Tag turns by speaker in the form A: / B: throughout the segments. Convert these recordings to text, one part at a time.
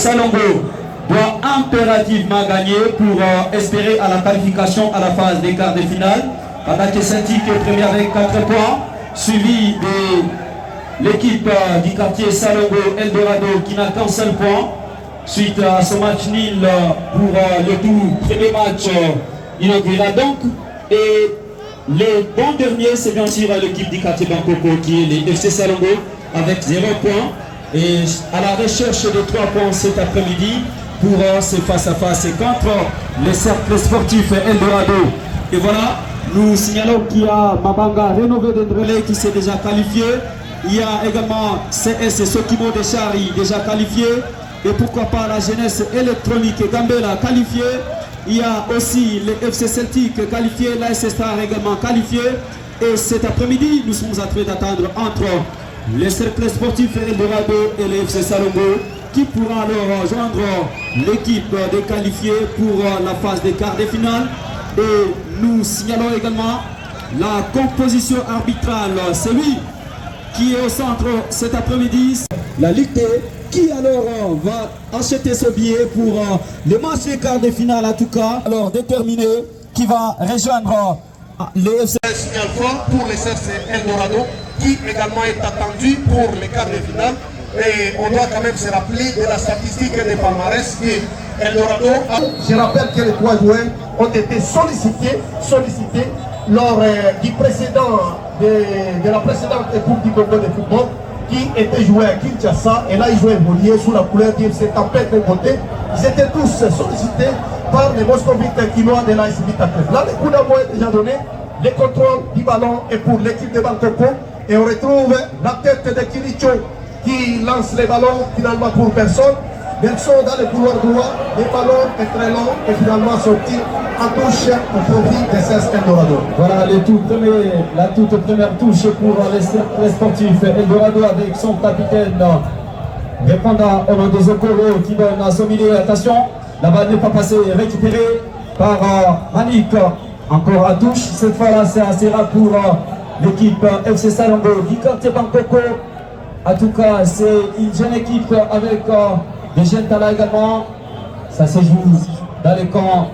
A: Salongo doit impérativement gagner pour espérer à la qualification à la phase des quarts de finale. Pendant que Celtic est premier avec 4 points, suivi de l'équipe du quartier Salongo Eldorado qui n'a qu'un seul point. Suite à ce match nul pour le tout premier match inaugural donc. Et les bons derniers, c'est bien sûr l'équipe du quartier Bankoko qui est les FC Salongo avec 0 points. Et à la recherche de 3 points cet après-midi pour ce face-à-face contre les cercles sportifs Eldorado. Et voilà, nous signalons qu'il y a Mabanga Rénové d'Endrelé qui s'est déjà qualifié. Il y a également CS Sokimo de Chari déjà qualifié. Et pourquoi pas la jeunesse électronique Gambela qualifiée. Il y a aussi les FC Celtic qualifiés, l'AS Star également qualifié. Et cet après-midi, nous sommes en train d'attendre entre les cercles sportifs Eldorado et les FC Salongo qui pourra alors rejoindre l'équipe des qualifiés pour la phase des quarts de finale. Et nous signalons également la composition arbitrale. C'est lui qui est au centre cet après-midi. La Ligue T qui alors va acheter ce billet pour le match des quarts de finale en tout cas. Alors déterminé qui va rejoindre les FC.
B: Un signal fort pour les CFC Eldorado qui également est attendu pour les quarts de finale. Et on doit quand même se rappeler de la statistique des palmarès qui Eldorado a...
C: Je rappelle que les 3 joueurs ont été sollicités lors du précédent de la précédente Coupe du Congo de football qui était joué à Kinshasa et là ils jouaient évolué sous la couleur qui s'est tapé de côté. Ils étaient tous sollicités par les moscovites quinois de l'AS Vita Club. Là, le coup d'envoi est déjà donné, le contrôle du ballon est pour l'équipe de Bangkoko et on retrouve la tête de Kilicho qui lance les ballons finalement pour personne. Benson dans le couloir droit, le ballon est très long et finalement sorti en touche au profit de CS Eldorado.
A: Voilà la toute première touche pour les sportifs Eldorado avec son capitaine répondant au nom des Okoro qui donne à son milieu. Attention, la balle n'est pas passée, récupérée par Manik. Encore à touche, cette fois-là c'est assez rare pour l'équipe FC Salongo du quartier Bangkoko. En tout cas, c'est une jeune équipe avec des jeunes talents également. Ça se joue dans les camps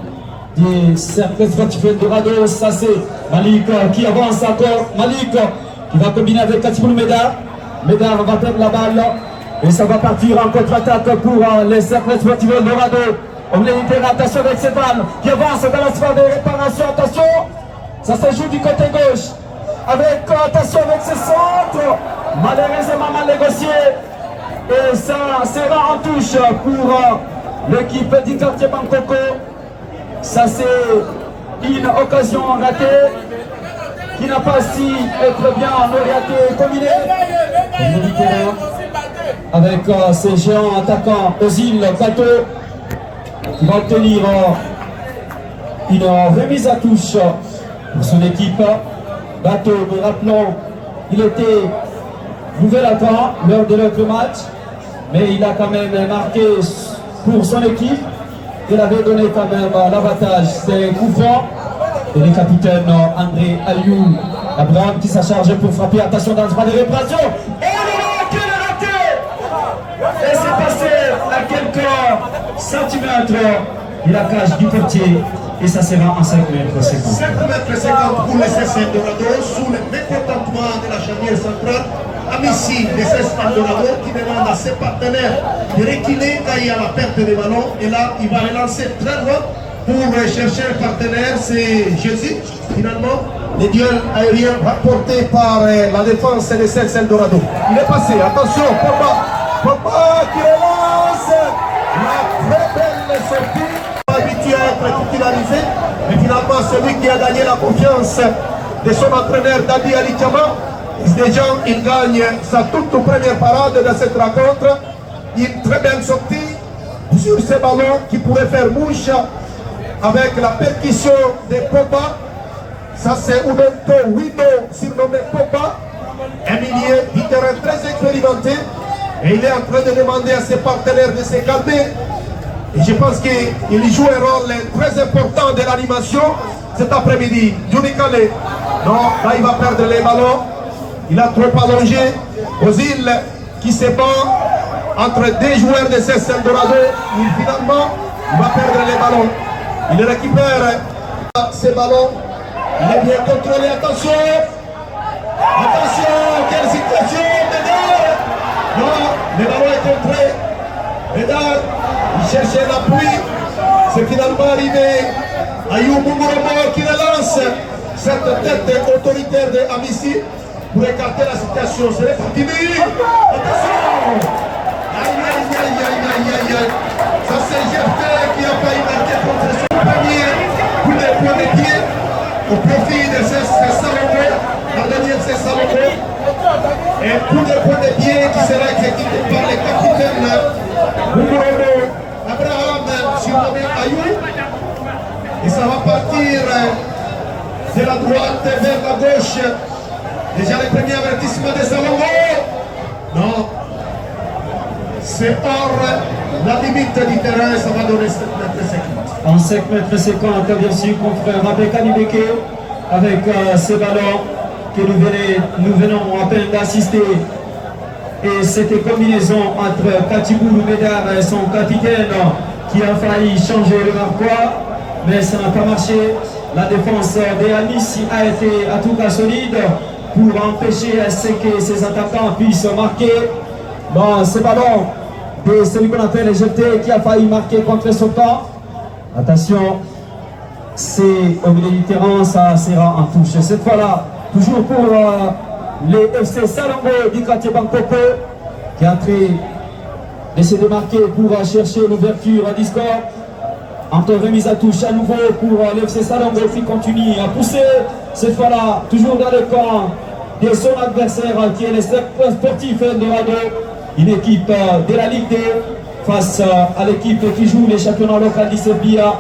A: des cercles sportifs Eldorado. Ça c'est Malik qui avance encore. Malik qui va combiner avec Katipoul Médard. Médard va perdre la balle. Et ça va partir en contre-attaque pour les cercles sportifs Eldorado. On est libéré, attention avec cette balle qui avance dans la sphère de réparation. Attention, ça se joue du côté gauche. Avec attention avec ce centre. Malheureusement mal négocié. Et ça sera en touche pour l'équipe du quartier Bangkoko. Ça c'est une occasion ratée qui n'a pas si être bien orientée et combinée. Avec ces géants attaquants Ozil Kato qui va obtenir une remise à touche pour son équipe. Bateau, nous rappelons, il était nouvel attaquant lors de l'autre match, mais il a quand même marqué pour son équipe. Il avait donné quand même l'avantage, c'est Koufran. Et le capitaine André Aliou, Abraham qui s'est chargé pour frapper. Attention dans le droit de réparation. Et quel raté! Et c'est passé à quelques centimètres de la cage du portier. Et ça sera en 5 mètres 50.
B: 5 mètres 50 pour les CC Eldorado sous le mécontentement de la charnière centrale. Amici des CC Eldorado qui demande à ses partenaires de reculer quand il y a la perte des ballons. Et là, il va relancer très loin pour chercher un partenaire. C'est Jésus, finalement.
C: Les duels aériens rapportés par la défense des CC Eldorado. Il est passé, attention, Pogba qui relance. La très belle sortie. Habitué à être titularisé, mais finalement celui qui a gagné la confiance de son entraîneur Dadi Ali Kama, déjà il gagne sa toute première parade de cette rencontre. Une très belle sortie sur ces ballons qui pourrait faire mouche avec la percussion de Pogba. Ça c'est Umento Wido surnommé Pogba, un milieu du terrain très expérimenté, et il est en train de demander à ses partenaires de se calmer. Et je pense qu'il joue un rôle très important de l'animation cet après-midi. Johnny Calais, non, là il va perdre les ballons. Il a trop allongé. Ozil qui se bat. entre deux joueurs de CS Eldorado. Finalement, il va perdre les ballons. Il récupère ces ballons. Il est bien contrôlé. Attention! Attention! Quelle situation! Médard! Non, le ballon est contré. Médard, il cherchait l'appui. C'est finalement arrivé. Ayou Mungoromo qui relance cette tête autoritaire de Amissi pour écarter la situation. C'est les continues. Attention! Aïe, aïe, aïe, aïe, aïe, aïe, aïe. Ça c'est GFT qui a failli marquer contre son premier coup de poing de pied au profit de ces Salomon, la dernière c'est Salomon. Et coup de poing de pied qui sera exécuté par le capitaine Mungoromo Abraham surnommé Ayou. Et ça va partir de la droite vers la gauche. Déjà le premier avertissement de Salomon. Non. C'est hors la limite du terrain, ça va donner 7 mètres 50.
A: En 5 mètres 50, bien sûr, contre Rabeka Nibeke avec ce ballon que nous venons à peine d'assister. Et cette combinaison entre Katibou Médard et son capitaine qui a failli changer le marquois, mais ça n'a pas marché. La défense de Amissi a été à tout cas solide pour empêcher que ses attaquants puissent marquer. Bon, ce ballon de celui qu'on appelle le jeté qui a failli marquer contre son temps. Attention, c'est au milieu du terrain, ça sera en touche. Cette fois-là, toujours pour les FC Salongo du quartier Bangkoko qui est en train d'essayer de marquer pour chercher l'ouverture du score. Encore remise à touche à nouveau pour l'FC Salongo qui continue à pousser. Cette fois-là, toujours dans le camp de son adversaire qui est le Sportif Eldorado, une équipe de la Ligue 2 face à l'équipe qui joue les championnats locaux d'Isebia.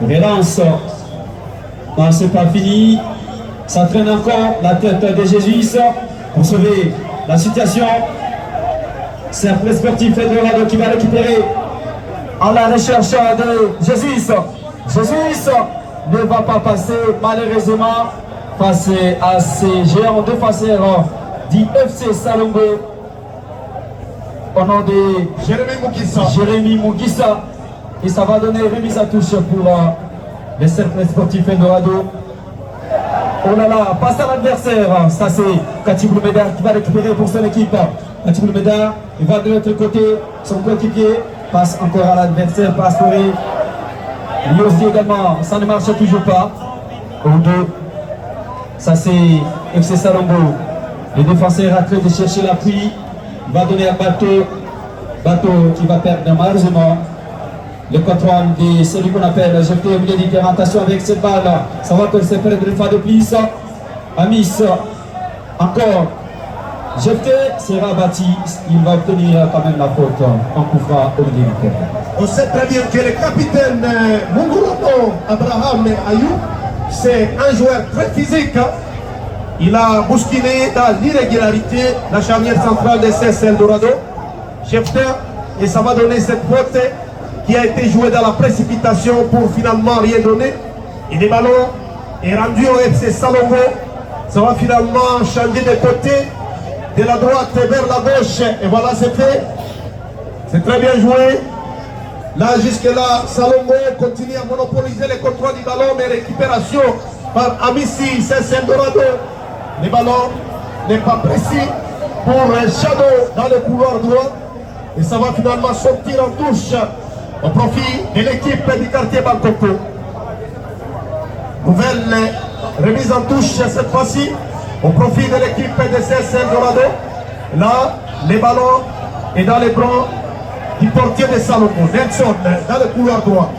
A: Relance. Non, c'est pas fini. Ça traîne encore la tête de Jésus pour sauver la situation. C'est le Sportif Eldorado qui va récupérer à la recherche de Jésus. Jésus ne va pas passer malheureusement face à ces géants défenseurs du FC Salongo au nom de Jérémy Mugissa. Et ça va donner remise à touche pour le cercle sportif Eldorado. Oh là là, passe à l'adversaire. Ça c'est Katibou Médard qui va récupérer pour son équipe. Katibou Médard, il va de l'autre côté, son coéquipier passe encore à l'adversaire, Pastoré. Lui aussi également, ça ne marche toujours pas. Au deux, ça c'est FC Salongo. Le défenseur a train de chercher l'appui. Il va donner à Bateau. Bateau qui va perdre malheureusement le contrôle de celui qu'on appelle jeté au milieu du terrain. Attention avec cette balle. Ça va se perdre une fois de plus. Amis, encore. Jeté sera bâti. Il va obtenir quand même la faute en coup franc au milieu du terrain.
C: On sait très bien que le capitaine Mungoromo Abraham Ayou, c'est un joueur très physique. Il a bousculé dans l'irrégularité la charnière centrale de CS Eldorado. Et ça va donner cette faute qui a été jouée dans la précipitation pour finalement rien donner. Et le ballon est rendu au FC Salongo. Ça va finalement changer de côté, de la droite vers la gauche. Et voilà, c'est fait. C'est très bien joué. Là, jusque-là, Salongo continue à monopoliser le contrôle du ballon, mais récupération par Amissi, CS Eldorado. Le ballon n'est pas précis pour Shadow dans le couloir droit. Et ça va finalement sortir en touche au profit de l'équipe du quartier Bangkoko. Nouvelle remise en touche cette fois-ci au profit de l'équipe de CS Eldorado. Là, le ballon est dans les bras du portier de Salomon, Nelson, dans le couloir droit.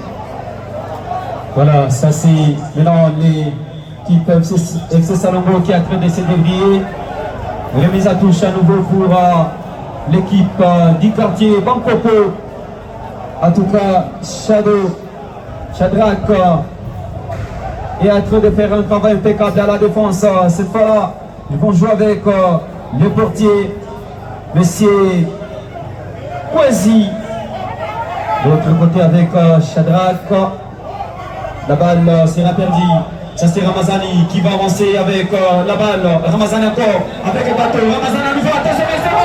A: Voilà, ça c'est maintenant l'équipe FC Salongo qui est en train de se dévier. Remise à touche à nouveau pour l'équipe du quartier Bangkoko. En tout cas, Shadrach est en train de faire un travail impeccable à la défense. Cette fois-là, ils vont jouer avec le portier, monsieur Kwesi. De l'autre côté avec Shadrach. La balle sera perdue. Ça c'est Ramazani qui va avancer avec la balle. Ramazani encore avec le bateau. Ramazani à nouveau. Attention, mais c'est bon.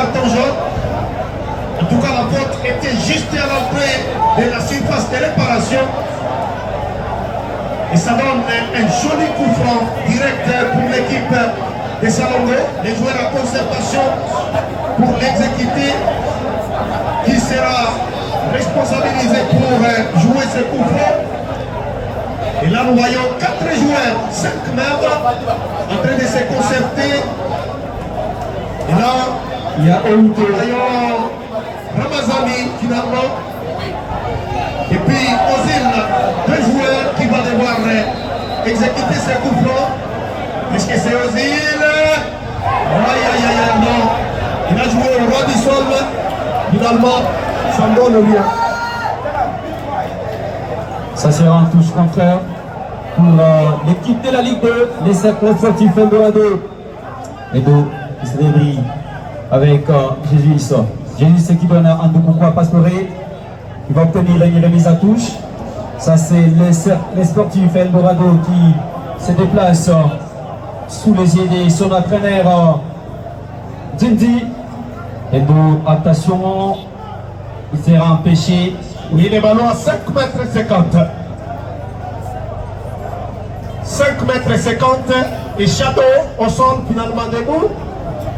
B: carton jaune. En tout cas, la faute était juste à l'entrée de la surface de réparation. Et ça donne un joli coup franc direct pour l'équipe de Salongo. Les joueurs en concertation pour l'exécuter, qui sera responsabilisé pour jouer ce coup franc. Et là, nous voyons 4 joueurs, 5 membres, en train de se concerter. Et là,
A: Il y a
B: nous voyons Ramazani finalement. Et puis Ozil, 2 joueurs qui vont devoir exécuter ce coup franc. Est-ce que c'est Ozil? Aïe aïe aïe, non. Il a joué au roi du sol. Finalement, ça ne donne rien.
A: Ça sera un touche contraire pour l'équipe de la Ligue 2, les cercles sportifs Eldorado. Edo qui se débrouille avec Jésus Issa. Jésus qui donne un beaucoup à Pastoré, qui va obtenir une remise à touche. Ça c'est les sportifs Eldorado qui se déplacent sous les yeux de son entraîneur Dindi. Edo, attention, il sera empêché.
B: Il est ballon à 5 mètres 50. 5 mètres 50 et Shadow au sol finalement debout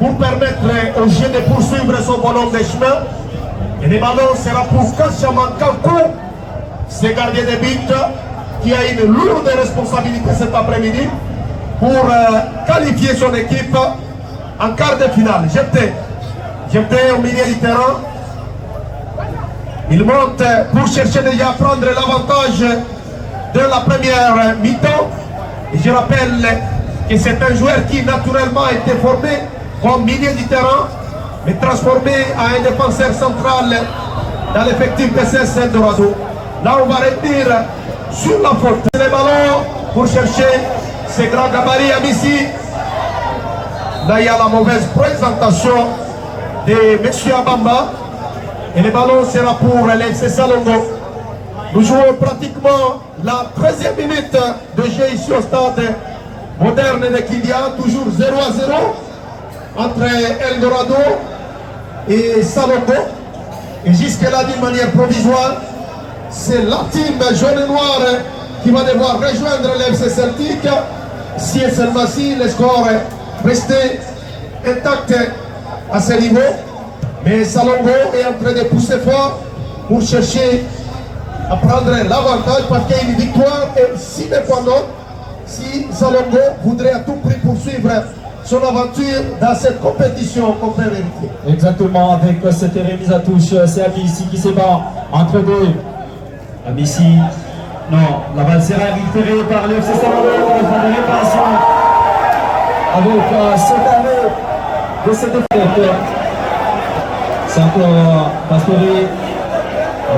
B: pour permettre au jeu de poursuivre son ballon de chemin. Et le ballon sera pour Kashaman Kankou, ce gardien de but qui a une lourde responsabilité cet après-midi pour qualifier son équipe en quart de finale. Jeté au milieu du terrain. Il monte pour chercher déjà à prendre l'avantage de la première mi-temps. Et je rappelle que c'est un joueur qui naturellement a été formé comme milieu du terrain, mais transformé en un défenseur central dans l'effectif de CS Eldorado. Là, on va retenir sur la faute. Les ballons pour chercher ces grands gabarits à Missi. Là, il y a la mauvaise présentation de M. Abamba. Et le ballon sera pour l'FC Salongo. Nous jouons pratiquement la 13e minute de jeu ici au stade moderne de Kidia. Toujours 0-0 entre Eldorado et Salongo. Et jusque-là, d'une manière provisoire, c'est la team jaune et noire qui va devoir rejoindre l'FC Celtic. Si et seulement si le score restait intact à ce niveau. Mais Salongo est en train de pousser fort pour chercher à prendre l'avantage parce qu'il y a une victoire et si dépendant si Salongo voudrait à tout prix poursuivre son aventure dans cette compétition qu'on peut vérifier.
A: Exactement, avec cette remise à touche, c'est Amissi qui se bat entre deux. Amissi, non, la balle sera récupérée par le FC Salongo dans le fond de réparation avec cet arrêt de cette défaite. C'est encore Pastoré,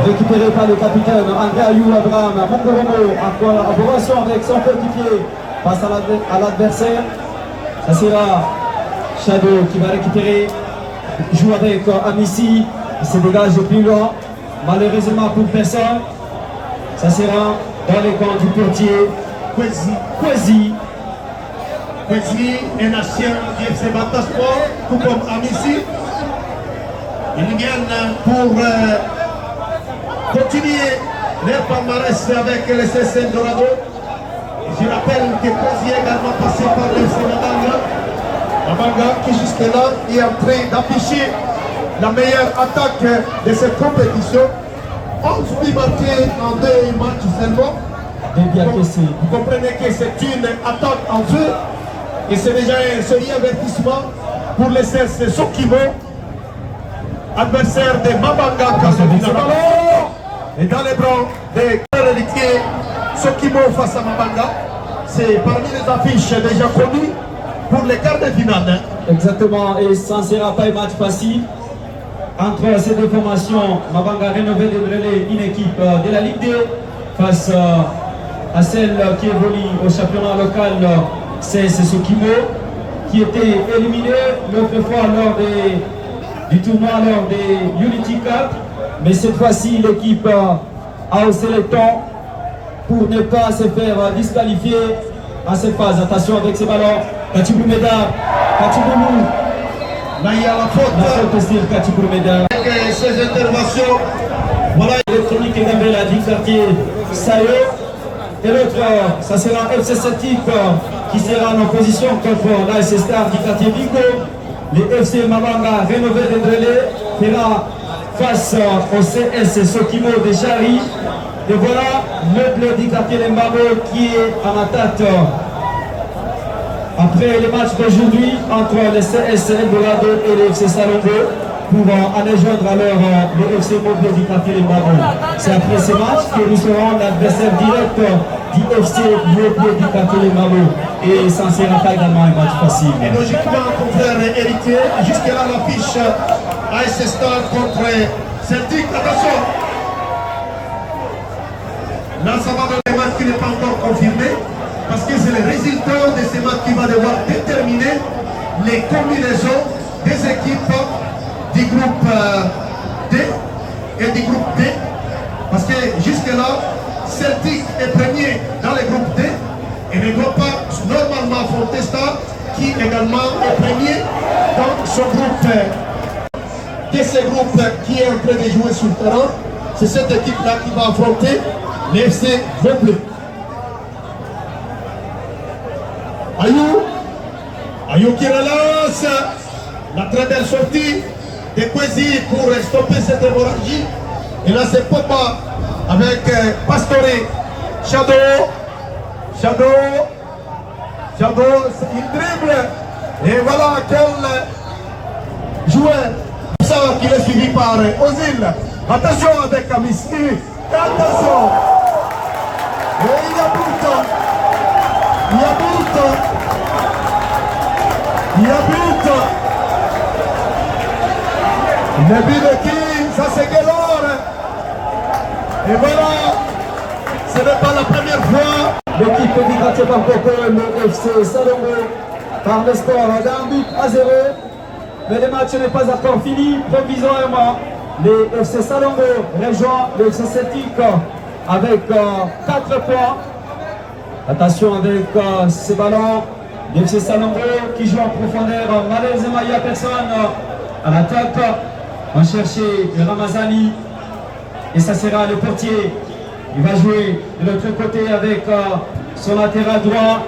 A: récupéré par le capitaine André Ayou Abraham. Mongoromo, en collaboration avec son coéquipier face à l'adversaire. Ça sera Shadow qui va récupérer, joue avec Amissi, il se dégage plus loin. Malheureusement pour personne, ça sera dans les camps du portier Kwesi.
B: Kwesi est ancien du FC Batasport, tout comme Amissi. Ils viennent pour continuer leur palmarès avec le CS Eldorado. Je rappelle que Kwesi est également passé par le FC Mabanga. Mabanga qui jusque-là est en train d'afficher la meilleure attaque de cette compétition. 11 buts marqués en 2 matchs seulement. Vous comprenez que c'est une attaque en feu et c'est déjà un sérieux avertissement pour les CS Sokimo, adversaire de Mabanga. Et dans les bras des héritiers Sokimo face à Mabanga, c'est parmi les affiches déjà connues pour les quarts de finale.
A: Exactement, et ça ne sera pas un match facile. Entre ces deux formations, Mabanga rénové de brûler une équipe de la Ligue 2 face à celle qui évolue au championnat local, c'est Sokimo, qui était éliminé l'autre fois lors du tournoi, lors des Unity Cup. Mais cette fois-ci, l'équipe a haussé les temps pour ne pas se faire disqualifier à cette phase. Attention avec ces ballons. Katibou Médard, Katibou
B: Là, il y a la faute.
A: La faute style Kati Gourmeda.
B: Avec ces interventions, voilà.
A: Électronique et Gabriel a dit quartier Sayo. Et l'autre, ça sera FC Celtic qui sera en opposition contre l'AS Star du quartier Bingo. Les FC Mabanga rénové d'Endrele fera face au CS Sokimo de Chari. Et voilà le bleu du quartier Lembabo qui est en attaque. Après les matchs d'aujourd'hui entre le CS Eldorado et le FC Salongo pour aller joindre alors le FC Mobile du quartier Lembabo. C'est après ces matchs que nous serons l'adversaire direct du FC Mobile du quartier Lembabo. Et ça ne sera pas également un match facile.
B: Et logiquement, confrère héritier, jusque-là l'affiche AS Star contre Celtic. Attention! Là, ça va dans les matchs qui n'est pas encore confirmé, parce que c'est le résultat de ces matchs qui va devoir déterminer les combinaisons des équipes du groupe D et du groupe D. Parce que jusque-là, Celtic est premier dans le groupe D et ne doit pas normalement affronter Star, qui également est premier dans son groupe. De ce groupe qui est en train de jouer sur le terrain, c'est cette équipe-là qui va affronter l'FC Bleu. Ayou qui relance la très belle sortie de Kwesi pour stopper cette hémorragie. Et là c'est Papa avec Pastore, Shadow, il dribble. Et voilà quel joueur ça qui est suivi par Ozil. Attention avec Amissi. Attention. Et il y a but. Le but de qui? Ça c'est Gelor. Et voilà. Ce n'est pas la première fois.
A: L'équipe du quartier Bangkoko, le FC Salongo, par le score d'un but à 0. Mais le match n'est pas encore fini. Provisoirement, les FC Salongo rejoint le FC Celtic avec 4 points. Attention avec ce ballon. Le FC Salongo qui joue en profondeur. Malheureusement, il n'y a personne à l'attaque. On chercher Ramazani. Et ça sera le portier. Il va jouer de l'autre côté avec son latéral droit.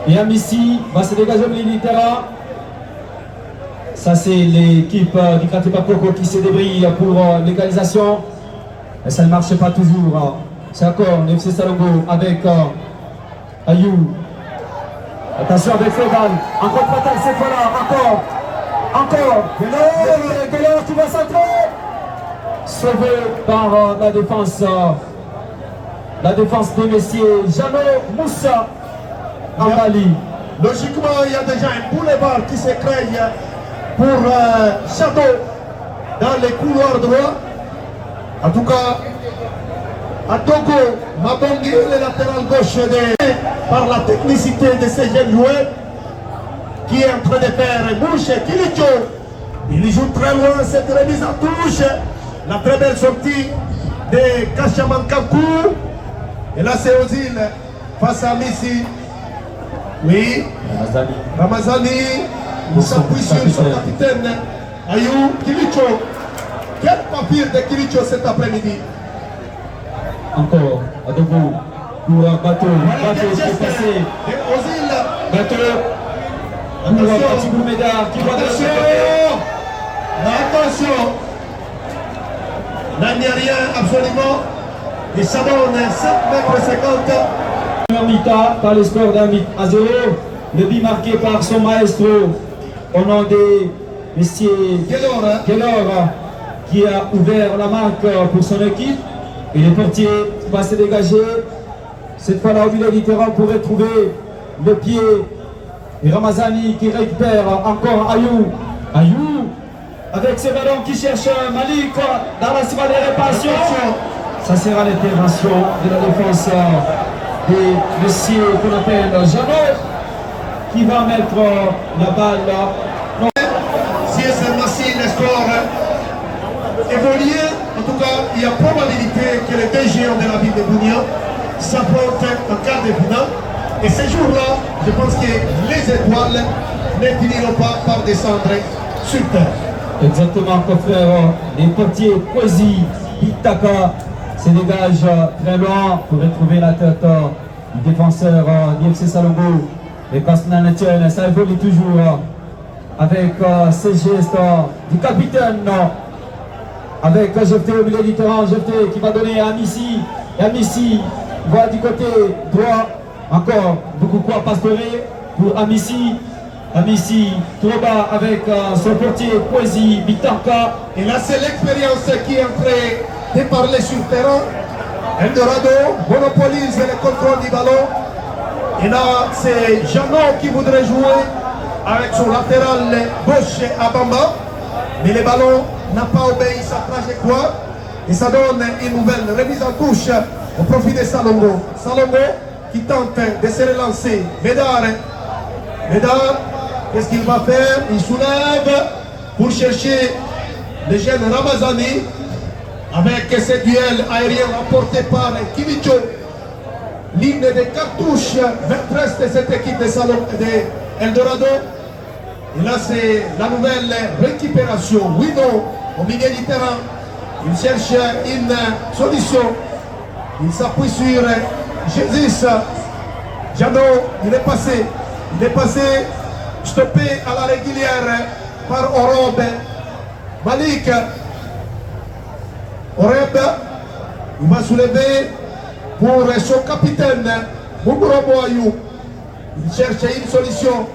A: Et Amissi va se dégager au milieu du terrain. Ça c'est l'équipe du quartier Bakoko qui se débrouille pour l'égalisation. Mais ça ne marche pas toujours. C'est encore le FC Salongo avec Ayou. Attention avec Fedan. En contre-attaque cette fois-là. Encore. Gelor qui va centrer. Sauvé par la défense. La défense des messieurs Jano Moussa en Mali.
B: Logiquement, il y a déjà un boulevard qui se crée pour Shadow dans les couloirs droits. En tout cas, à Togo, Mabongi, le latéral gauche, par la technicité de ces jeunes joueurs, qui est en train de faire bouche. Kilicho, il joue très loin cette remise en touche. La très belle sortie de Kachamankakou. Et là, c'est Ozil face à Missi. Oui. Ramazani. Il s'appuie sur son capitaine. Ayou Kilicho. Quel papier de Kilicho cet après-midi.
A: Encore. Adogo. Pour Bateau. Bateau qui est passé.
B: Ozil.
A: Bateau. Attention. Qui voit
B: Attention. Là, il n'y a rien absolument. Il s'abonne 7,50 m.
A: Première mi-temps par le score d'un but à 0. Le but marqué par son maestro au nom de messieurs Gelor qui a ouvert la marque pour son équipe. Et le portier va se dégager. Cette fois-là au milieu du terrain pour retrouver le pied. Et Ramazani qui récupère encore Ayou. Ayou avec ce ballon qui cherche Malik dans la cible de réparation. Ça sera l'intervention de la défense de monsieur qu'on appelle Jano qui va mettre la balle. Non.
B: Si c'est Massi, le score évolue, en tout cas, il y a probabilité que les deux géants de la ville de Bounia s'affrontent en quart de finale. Et ce jour-là, je pense que les étoiles ne finiront pas par descendre sur terre.
A: Exactement, confrère. Les portiers Poésie, Itaka se dégagent très loin pour retrouver la tête du défenseur d'IFC Salongo. Et Kasnan Etienne, ça évolue toujours avec ces gestes du capitaine. Avec Jefté au milieu du terrain, Jefté qui va donner à Amissi. Et Amissi va du côté droit. Encore beaucoup quoi pastorer pour Amissi. Amissi trop bas avec son portier Poésie, Bitanka.
C: Et là, c'est l'expérience qui est en train de parler sur le terrain. Eldorado monopolise le contrôle du ballon. Et là, c'est Jeannot qui voudrait jouer avec son latéral gauche à Bamba. Mais le ballon n'a pas obéi sa trajectoire. Et ça donne une nouvelle remise en touche au profit de Salongo. Salongo qui tente de se relancer. Médard, qu'est-ce qu'il va faire? Il soulève pour chercher le jeune Ramazani avec ce duel aérien remporté par Kivicho. L'hymne des cartouches maîtresse de cette équipe de Eldorado. Et là, c'est la nouvelle récupération. Wido au milieu du terrain. Il cherche une solution. Il s'appuie sur Jesus. Jano, il est passé stoppé à la régulière par Orob. Malik. Orob, il va soulever pour son capitaine, Muguro Ayou. Il cherche une solution.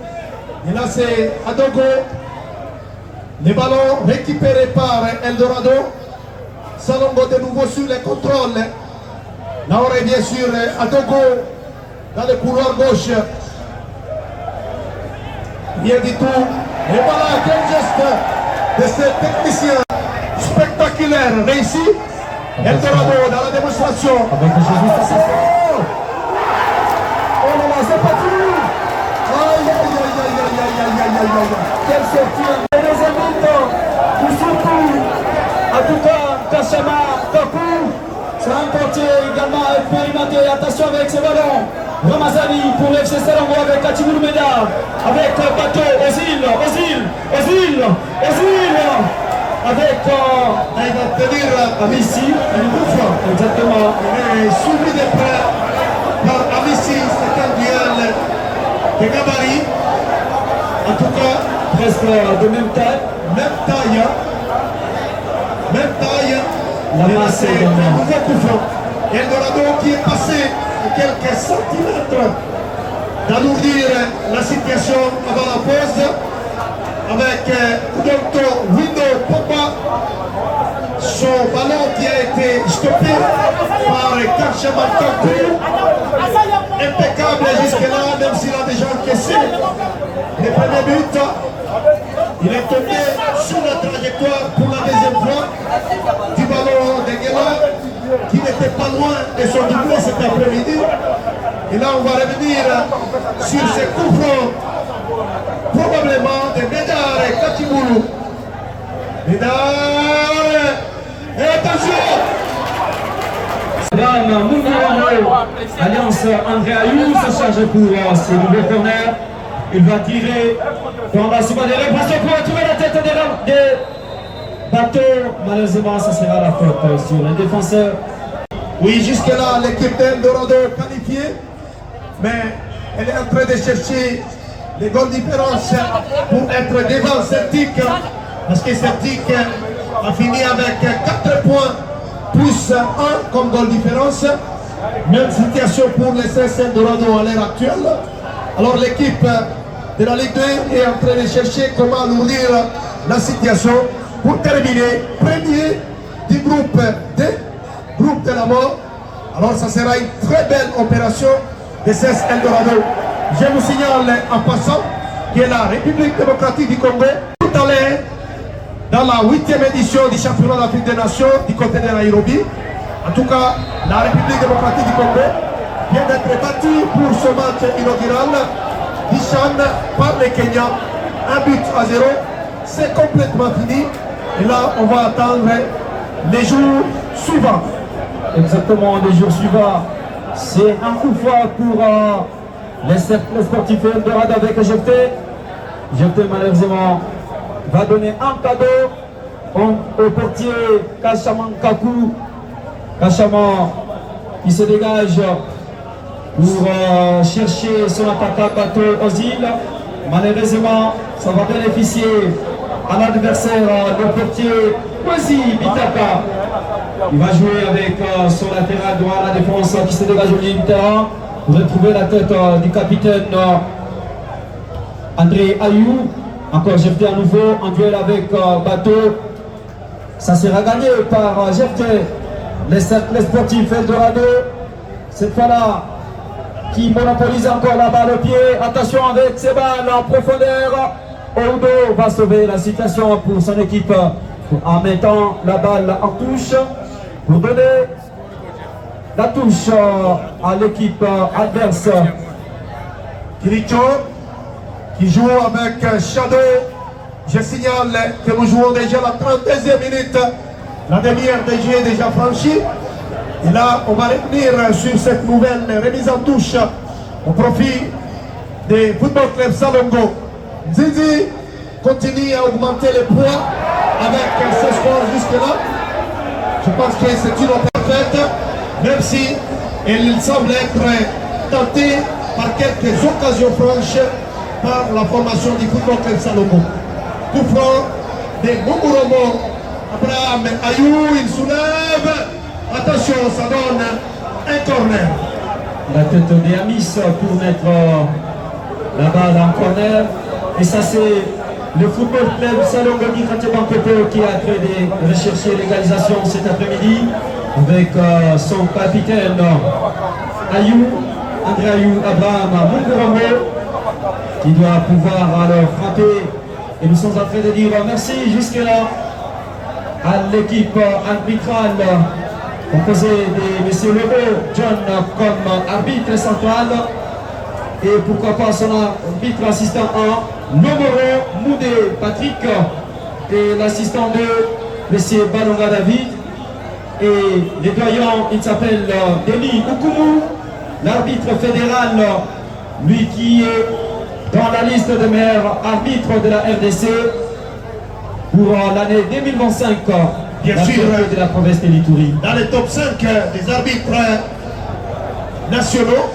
C: Et là, c'est Adogo. Les ballons récupérés par Eldorado. Salongo de nouveau sur les contrôles. Là, on est bien sûr Adogo dans le couloir gauche. Rien du tout. Et voilà, quel geste de ce technicien spectaculaire réussi. Eldorado dans la démonstration.
A: Avec le Jesus.
C: Oh là là, c'est parti. Aïe, aïe, aïe, aïe, aïe, aïe, aïe, aïe, aïe, aïe.
A: Quelle sortie. Et les invités, ou surtout, en tout cas, Kachama, Kaku, c'est un portier également expérimenté. Attention avec ce ballon. Ramazani pour FC Salongo avec Katibou Médard, avec Bateau, Ozil, avec
C: Il va tenir
A: Amissi,
C: une fois.
A: exactement.
C: Il est suivi de près par Amissi, c'est un duel de gabarit. En tout cas,
A: Presque de même taille.
C: même taille.
A: La masse
C: C'est
A: est
C: un
A: de même.
C: nouveau coup franc. Eldorado qui est passé à quelques centimètres d'alourdir la situation avant la pause avec Udonto Windo Pogba. Son ballon qui a été stoppé par Karchaman Kankou. Impeccable jusque-là, même s'il a déjà encaissé les premiers buts. Il est tombé sur la trajectoire pour la deuxième fois du ballon de Guéla qui n'était pas loin de son doublé cet après-midi. Et là, on va revenir sur ces coups francs, probablement de Médard et Katiboulou. Médard, et attention!
A: Madame Moungarano, Alliance André Ayou se charge pour ce nouveau corner. Il va tirer dans la seconde réponse pour retrouver la tête des bateaux. Malheureusement, ça sera la faute sur les défenseurs.
C: Oui, jusque-là, l'équipe d'Eldorado qualifiée, mais elle est en train de chercher les goals différence pour être devant Celtic, parce que Celtic a fini avec 4 points plus 1 comme goal différence. Même situation pour les CS Eldorado à l'heure actuelle. Alors l'équipe de la Ligue 2 est en train de chercher comment alourdir la situation pour terminer premier du groupe D, groupe de la mort. Alors ça sera une très belle opération de CS Eldorado. Je vous signale en passant que la République démocratique du Congo, tout à l'heure, dans la 8e édition du championnat d'Afrique des Nations du côté de Nairobi, en tout cas, la République démocratique du Congo vient d'être battue pour ce match inaugural d'Ishan par les Kenyans. 1-0, c'est complètement fini. Et là, on va attendre les jours suivants.
A: Exactement, les jours suivants. C'est un coup fort pour les sportifs Eldorado avec Jefté. Jefté, malheureusement, va donner un cadeau au portier Kachaman Kakou. Kachaman qui se dégage pour chercher son attaquant Bateau Ozil. Malheureusement, ça va bénéficier à l'adversaire, le portier Kwesi Bitaka. Il va jouer avec son latéral droit à la défense qui se dégage au milieu du terrain pour retrouver la tête du capitaine André Ayou. Encore Jefté à nouveau en duel avec Bateau. Ça sera gagné par Jefté, les sportifs Eldorado. Cette fois-là, qui monopolise encore la balle au pied. Attention avec ses balles en profondeur. Oudo va sauver la situation pour son équipe en mettant la balle en touche pour donner la touche à l'équipe adverse.
C: Kiricho qui joue avec Shadow. Je signale que nous jouons déjà la 32e minute. La demi-heure de jeu est déjà franchie. Et là, on va revenir sur cette nouvelle remise en touche au profit des Football Club Salongo. Zizi continue à augmenter les points avec ce score jusque-là. Je pense que c'est une opération, même si elle semble être tentée par quelques occasions franches par la formation du Football Club Salongo. Coup franc de Mokuromo. Abraham Ayou, il soulève. Attention, ça donne un corner.
A: La tête de Amis pour mettre la balle en corner. Et ça, c'est le Football Club Salongoni Khatyabankopo qui a fait de rechercher l'égalisation cet après-midi avec son capitaine Ayou, André Ayou, Abraham Mokuromo, qui doit pouvoir alors frapper. Et nous sommes en train de dire merci jusque-là à l'équipe arbitrale composée de M. Lebeau, John comme arbitre central et pourquoi pas son arbitre assistant 1, Nomoro Moudé Patrick et l'assistant 2, M. Balonga David et les doyens, il s'appelle Denis Okumu, l'arbitre fédéral, lui qui est dans la liste des meilleurs arbitres de la RDC pour l'année 2025,
C: bien
A: la
C: sûr,
A: de la province de l'Ituri.
C: Dans les top 5 des arbitres nationaux,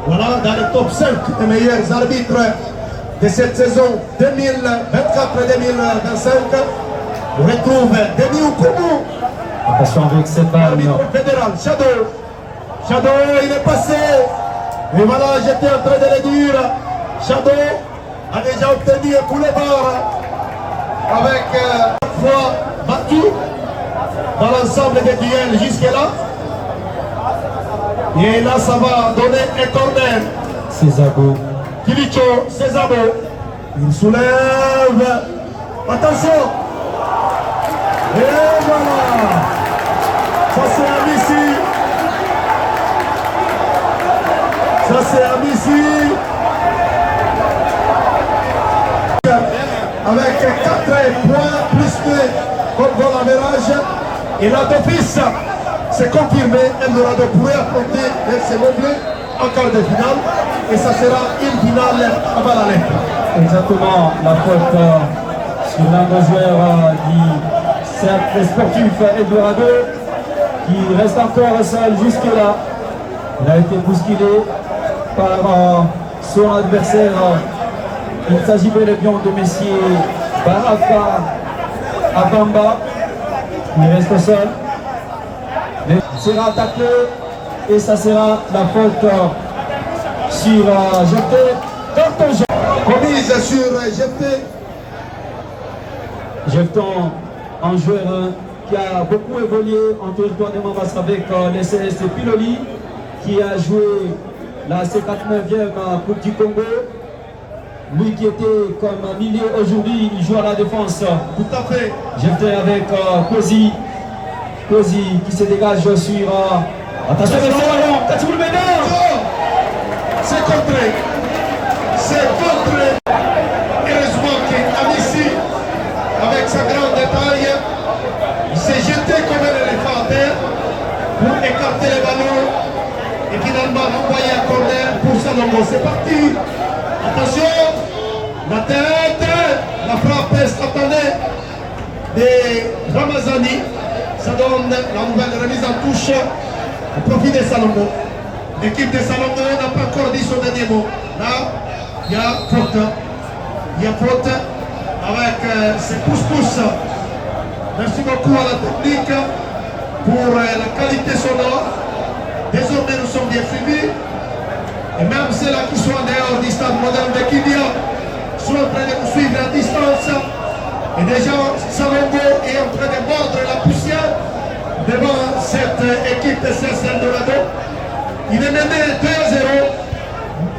C: voilà, dans les top 5 des meilleurs arbitres de cette saison 2024-2025, on retrouve Denis Okumu,
A: Attention avec cette balle.
C: arbitre fédéral, Shadow. Shadow, il est passé. Et voilà, j'étais en train de le dire. Shadow a déjà obtenu un poulet barre avec fois battu dans l'ensemble des duels jusque-là. Et là, ça va donner un corner.
A: Césabo.
C: Kilicho, Césabo. Il soulève. Attention. Et voilà. Ça, c'est Amici. Ça, c'est Amici. Avec 4 points plus 2 comme goal average. Et là d'office, c'est confirmé, Eldorado pourrait affronter FC Montbleu en quart de finale. Et ça sera une finale à balle à lettre.
A: Exactement, la faute sur l'un des joueurs du cercle sportif Eldorado qui reste encore seul jusque-là. Il a été bousculé par son adversaire. Il s'agit bel et bien de messieurs Baraka Abamba. Il reste seul. Mais il sera attaqué et ça sera la faute sur Jefté.
C: Remise sur Jefté.
A: Jefton, un joueur qui a beaucoup évolué en territoire de Mambas avec les CS Piloli, qui a joué la 59e Coupe du Congo. Lui qui était comme milieu aujourd'hui, il joue à la défense.
C: Tout à fait.
A: J'étais avec Kozi. Kozi qui se dégage sur... attention, Katibou Médard.
C: C'est contré. C'est contré. Heureusement qu'Amici, avec sa grande taille, il s'est jeté comme un éléphant à terre pour écarter les ballons et finalement envoyer un corner pour Salongo. C'est parti. Attention, la tête.
B: la frappe instantanée de Ramazani. Ça donne la nouvelle remise en touche au profit des Salongo. L'équipe des Salongo n'a pas encore dit son dernier mot. Là, il y a faute. Il y a faute avec ses pouces-pouces. Merci beaucoup à la technique pour la qualité sonore. Désormais, nous sommes bien suivis. Et même ceux-là qui sont en dehors du stade moderne de Kidia sont en train de nous suivre à distance. Et déjà, Salongo est en train de mordre la poussière devant cette équipe de CS Eldorado. Il est mené 2-0,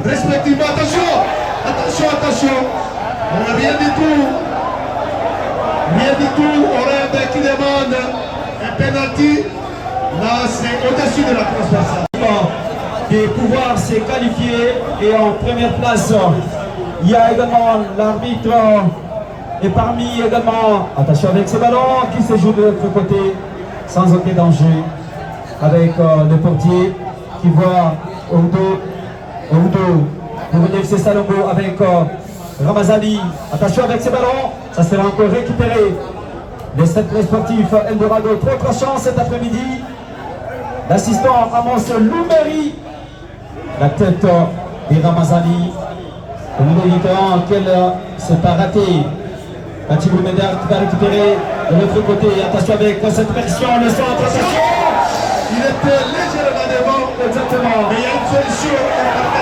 B: respectivement. Attention, attention, attention. Rien du tout. Rien du tout. Oreb qui demande un penalty. Là, c'est au-dessus de la transversale.
A: De pouvoir se qualifier et en première place, il y a également l'arbitre. Et parmi également, attention avec ce ballon qui se joue de l'autre côté sans aucun danger. Avec le portier qui voit au dos pour le FC Salongo avec Ramazani. Attention avec ce ballon, ça sera encore récupéré. Les centres sportifs Eldorado, trop de chance cet après-midi. L'assistant Amos Loumeri. La tête de Ramazani. Le milieu du terrain, qu'elle s'est pas ratée. Bati Boumedar qui va récupérer de l'autre côté. Attention avec cette pression, le centre, attention.
B: Il était légèrement devant.
A: Exactement.
B: Mais il y a une solution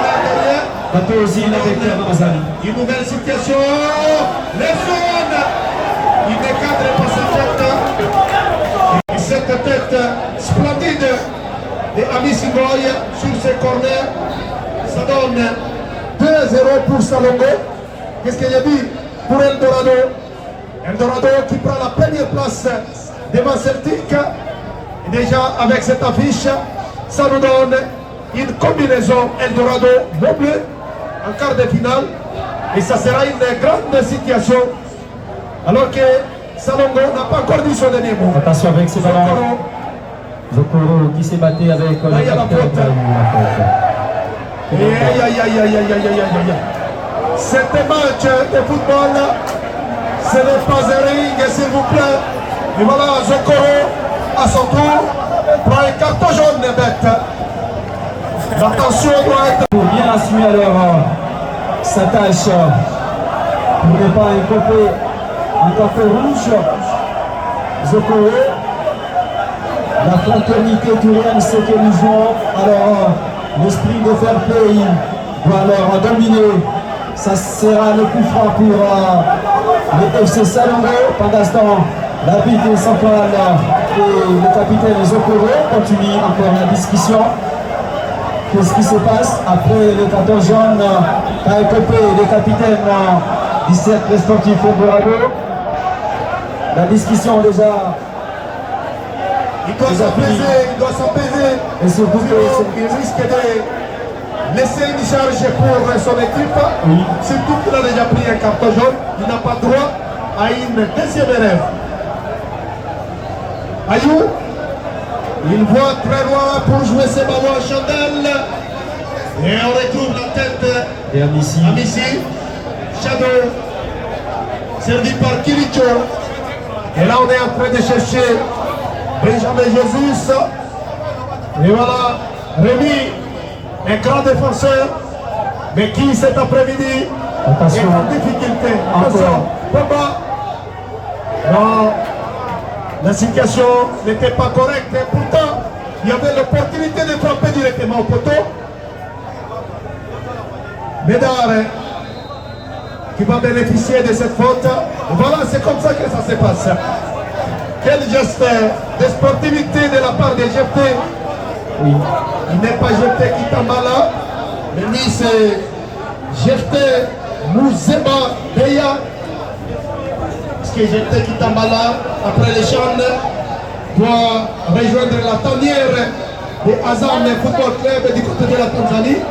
B: derrière.
A: Bateau aussi avec Ramazani.
B: Une nouvelle situation. Les zones. Il décadre pas sa tête. Et cette tête splendide de Ami Singoy sur ses corners. Ça donne 2-0 pour Salongo. Qu'est-ce qu'il a dit pour Eldorado? Eldorado qui prend la première place devant Celtic. Et déjà avec cette affiche, ça nous donne une combinaison Eldorado-Moblé en quart de finale. Et ça sera une grande situation. Alors que Salongo n'a pas encore dit son dernier mot.
A: Attention avec ce ballon. Zokoro qui s'est battu avec
B: là, il y a la faute. Aïe, aïe, aïe, aïe, aïe, aïe, aïe. Cet match de football, ce n'est pas un ring, s'il vous plaît. Et voilà, Zokoro, à son tour, prend un carton jaune, bête. L'attention doit être...
A: Pour bien assumer alors sa tâche, pour ne pas écoper un carton rouge, Zokoro, la fraternité tourienne, c'est que nous jouons. Alors, l'esprit de fair play doit alors dominer. Ça sera le coup franc pour le FC Salongo. Pendant ce temps, l'arbitre central et le capitaine Zokoro continuent encore la discussion. Qu'est-ce qui se passe après le carton jaune qu'a écopé le capitaine du cercle sportif Eldorado? La discussion déjà.
B: Il doit s'apaiser,
A: Et surtout
B: il risque de laisser une charge pour son équipe.
A: Oui.
B: Surtout qu'il a déjà pris un carton jaune, il n'a pas droit à une deuxième erreur. Ayou, il voit très loin pour jouer ses ballons à chandelle. Et on retrouve la tête
A: et Amici.
B: Shadow, servi par Kilicho. Et là on est en train de chercher Benjamin Jesus. Et voilà, Rémi, un grand défenseur, mais qui cet après-midi est en difficulté. Attention, Pogba. Non, la situation n'était pas correcte. Et pourtant, il y avait l'opportunité de frapper directement au poteau. Médard qui va bénéficier de cette faute. Et voilà, c'est comme ça que ça se passe. Quel geste de sportivité de la part des jetés.
A: Oui.
B: Il n'est pas jeté Kitambala, mais lui c'est jeté Mouzeba Beya. Parce que jeté Kitambala, après les chants, doit rejoindre la tanière de Azam Football Club du côté de la Tanzanie,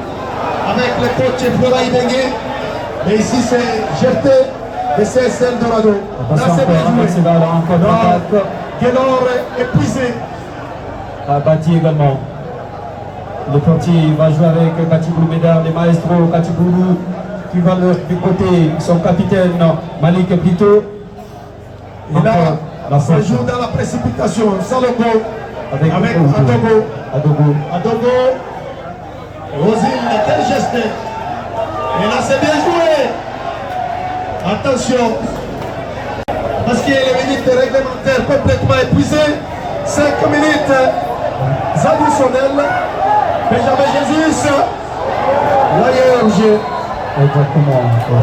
B: avec le coach Flora Ibengue. Mais ici c'est jeté de CS Eldorado. Là c'est bien joué. Guélor épuisé.
A: Bati également. Le portier va jouer avec Bati Boumedar, les maestros, Bati Boulou. qui va du côté son capitaine Malik Pito.
C: Et là, ça joue dans la précipitation. Salongo avec Adogo. Adogo. Rosine, quel geste. Et là, c'est bien joué. Attention. Parce qu'il y a les minutes réglementaires complètement épuisées. 5 minutes additionnelles. Benjamin Jésus. Là, il y a Orgé.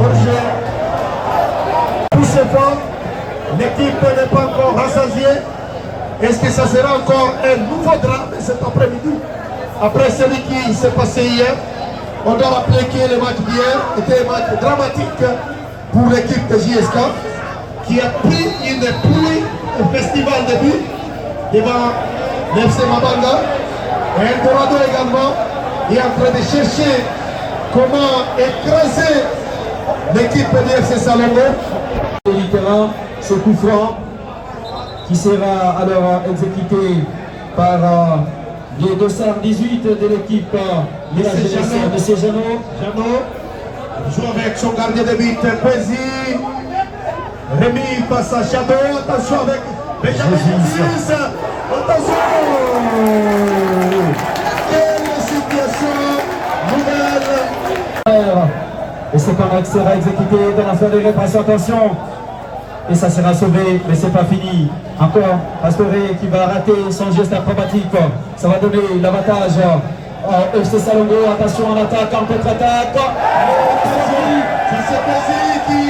C: Orgé. Poussez fort. L'équipe n'est pas encore rassasiée. Est-ce que ça sera encore un nouveau drame cet après-midi? Après celui qui s'est passé hier, on doit rappeler que le match d'hier était un match dramatique pour l'équipe de JSK qui a pris une pluie au festival de but devant l'FC Mabanga. Et Eldorado également est en train de chercher comment écraser l'équipe de l'FC Salongo.
A: Littéralement, ce coup franc qui sera alors exécuté par les 218 de l'équipe de la génération de Céjano.
C: Jano joue avec son gardien de but, Kwesi. Rémi passe à Shadow. Attention avec Benjamin Jesus. Attention. Quelle situation nouvelle.
A: Et c'est pendant que sera exécuté dans la fin de réparation. Attention. Et ça sera sauvé, mais c'est pas fini. Encore Pastore qui va rater son geste acrobatique. Ça va donner l'avantage à FC Salongo. Attention en attaque, en contre-attaque.
C: Ça c'est Kwesi qui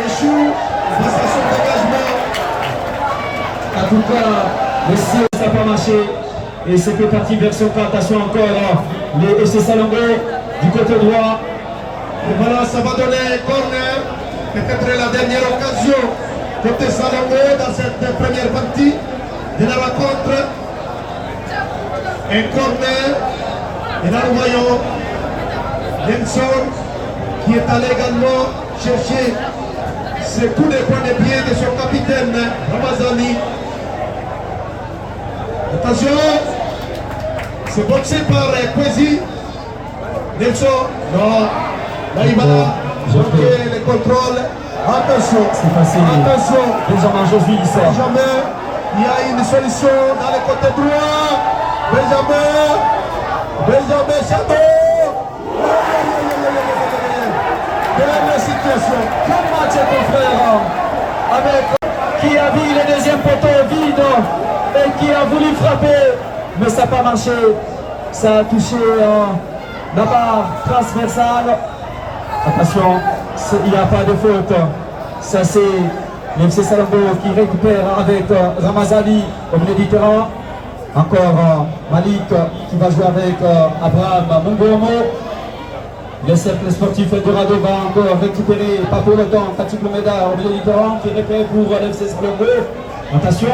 C: échoue face à son dégagement.
A: En tout cas, le ciel ça n'a pas marché. Et c'était parti vers son camp. Attention encore, les FC Salongo du côté droit.
C: Et voilà, ça va donner corner. Peut-être la dernière occasion côté Salongo dans cette première partie de la rencontre. Un corner. Et là nous voyons Nelson qui est allé également chercher ce coup de poing de pied de son capitaine Ramazani. Attention, c'est boxé par Kwesi. Nelson, non, là il va bloquer le contrôle. Attention,
A: c'est facile.
C: Attention,
A: Benjamin Jovis.
C: Benjamin, il y a une solution dans le côté droit. Benjamin Chateau. Quelle situation.
A: Quel match est ton frère avec qui a vu le deuxième poteau vide et qui a voulu frapper, mais ça n'a pas marché. Ça a touché la barre transversale. Attention, il n'y a pas de faute. Ça c'est l'FC Salongo qui récupère avec Ramazani au milieu du terrain. Encore Malik qui va jouer avec Abraham Mungoromo. Le cercle sportif Eldorado va encore récupérer, pas pour le temps, Patrick Lomeda au milieu du terrain qui récupère pour l'FC Salongo. Attention,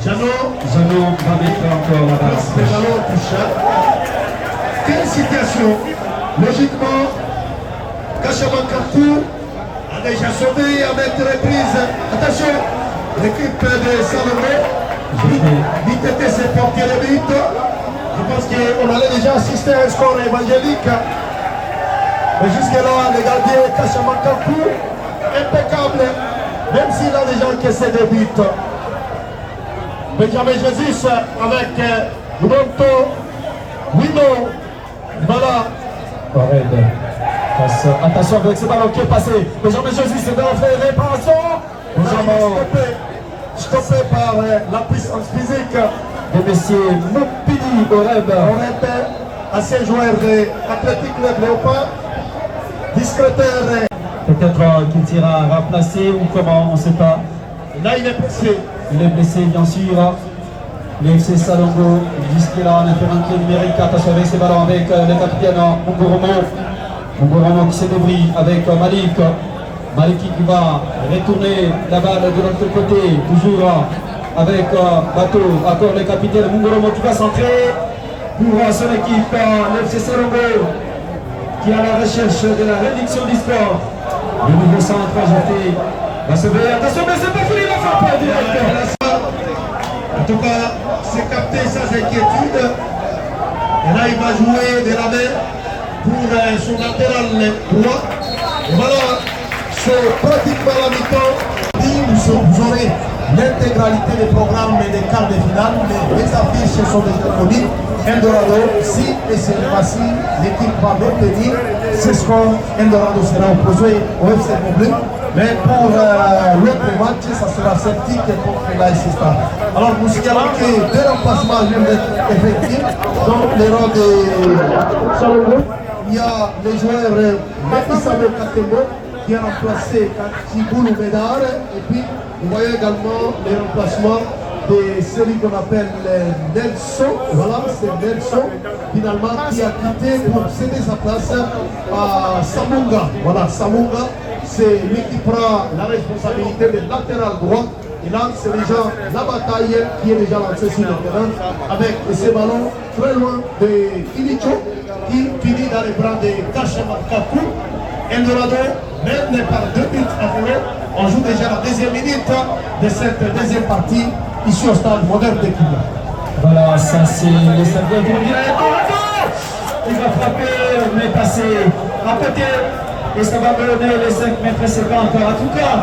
C: Jano
A: va mettre encore la barre.
C: Le ballon touche. Quelle situation. Logiquement, Kachaman Kartou a déjà sauvé à maintes reprises. Attention, l'équipe de Salomé, l'ITT s'est porté le but. Je pense qu'on allait déjà assister à un score évangélique. Mais jusque-là, le gardien Kachaman Kartou, impeccable, même s'il a déjà encaissé des buts. Benjamin Jésus avec Ronto, Wino, voilà.
A: Attention avec ce ballon qui est passé. Benjamin Jésus c'est dans la réparation.
C: Stoppé par la puissance physique
A: de messieurs Mopidi Oreb.
C: Ancien joueur de l'Athletic Club Léopard. Discrétaire.
A: Peut-être qu'il sera remplacé ou comment, on ne sait pas.
C: Là il est blessé.
A: Il est blessé bien sûr. Le FC Salongo jusque-là en infériorité numérique. Attention avec ces ballons avec le capitaine Mungoromo qui se débrouille avec Malik. Malik qui va retourner la balle de l'autre côté. Toujours avec Bateau. Encore le capitaine Mungoromo qui va centrer pour son équipe. Le FC Salongo qui est à la recherche de la réduction du sport. Le nouveau centre ajouté va se ver. Attention mais c'est pas fini la frappe direct.
C: En tout cas, c'est capté sans inquiétude. Et là, il va jouer de la main
B: pour son latéral droit. Et voilà, c'est pratiquement la mi-temps. Vous aurez l'intégralité des programmes et des quarts de finale. Les affiches sont déjà connues. Eldorado, si et c'est facile, l'équipe va maintenir ce score. Eldorado sera opposé au FC Montbleu. Mais pour l'autre match, ça sera Celtic contre l'AS Stade. Alors, nous signalons que deux remplacements viennent d'être effectués dans les rangs de Salomon. Il y a le joueur Matisame Katembo qui a remplacé Chiboulou Médard. Et puis, vous voyez également les remplacements de celui qu'on appelle Nelson. Voilà, c'est Nelson finalement qui a quitté pour céder sa place à Samunga. Voilà, Samunga, c'est lui qui prend la responsabilité de latéral droit. Et là, c'est déjà la bataille qui est déjà lancée sur le terrain avec ces ballons très loin de Ilicho qui finit dans les bras de Kachemakaku. Eldorado mène par 2 buts à 0. On joue déjà la deuxième minute de cette deuxième partie ici au stade moderne de Kibla.
A: Voilà, ça c'est le serveur pour dire. Il va frapper, mais passer à côté. Et ça va donner les 5 mètres précédents encore. En tout cas,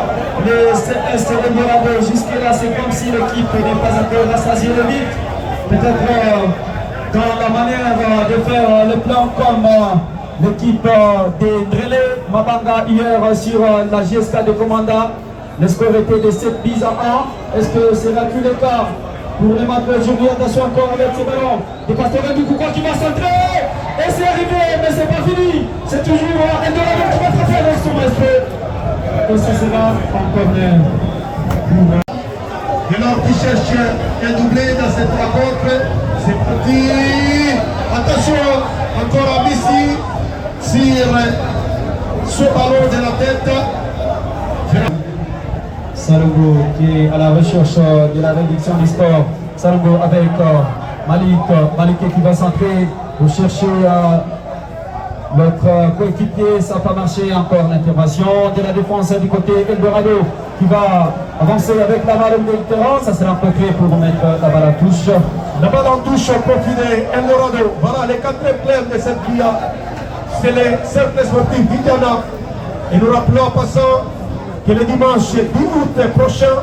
A: le CST Eldorado, jusque-là, c'est comme si l'équipe n'est pas encore rassasiée le vide. Peut-être dans la manière de faire le plan comme l'équipe des Drélé Mabanga hier sur la GSK de Commanda. Le score était de 7 buts à 1. Est-ce que c'est là le cas pour les matchs d'aujourd'hui? Attention encore avec ce ballon. De Pasteur du Koukoua qui va centrer. Et c'est arrivé, mais c'est pas fini. C'est toujours Eldorado qui va frapper avec son respect. Et ça sera encore
B: Delors qui cherche un doublé dans cette rencontre. C'est parti. Attention, encore à Missi. Tire ce ballon de la tête.
A: Salongo qui est à la recherche de la réduction du score. Salongo avec Malik qui va centrer pour chercher notre coéquipier. Ça n'a pas marché encore. L'intervention de la défense du côté Eldorado qui va avancer avec la balle de terrain. Ça sera un peu clé pour mettre la balle en touche.
B: La balle en touche pour filer Eldorado. Voilà les 4 clubs de cette via. C'est le cercle sportif Vidiana. Et nous rappelons en passant que le dimanche 10 août prochain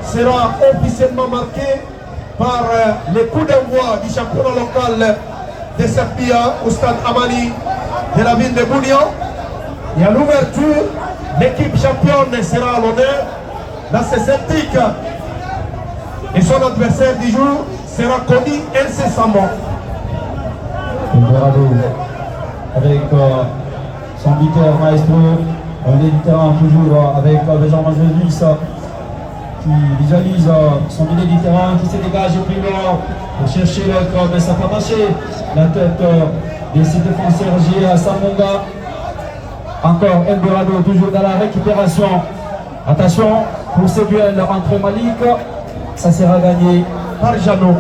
B: sera officiellement marqué par les coups d'envoi du championnat local de Serbia au stade Amani de la ville de Bounia. Et à l'ouverture, l'équipe championne sera à l'honneur. Là, c'est Celtic. Et son adversaire du jour sera connu incessamment.
A: Eldorado avec son buteur maestro. On est différent toujours avec Benjamin Jesus qui visualise son milieu du terrain, qui se dégage plus loin pour chercher l'autre, mais ça n'a pas marché. La tête de ses défenseurs J. Samunga. Encore Eldorado, toujours dans la récupération. Attention pour ce duel entre Malik. Ça sera gagné par Jano.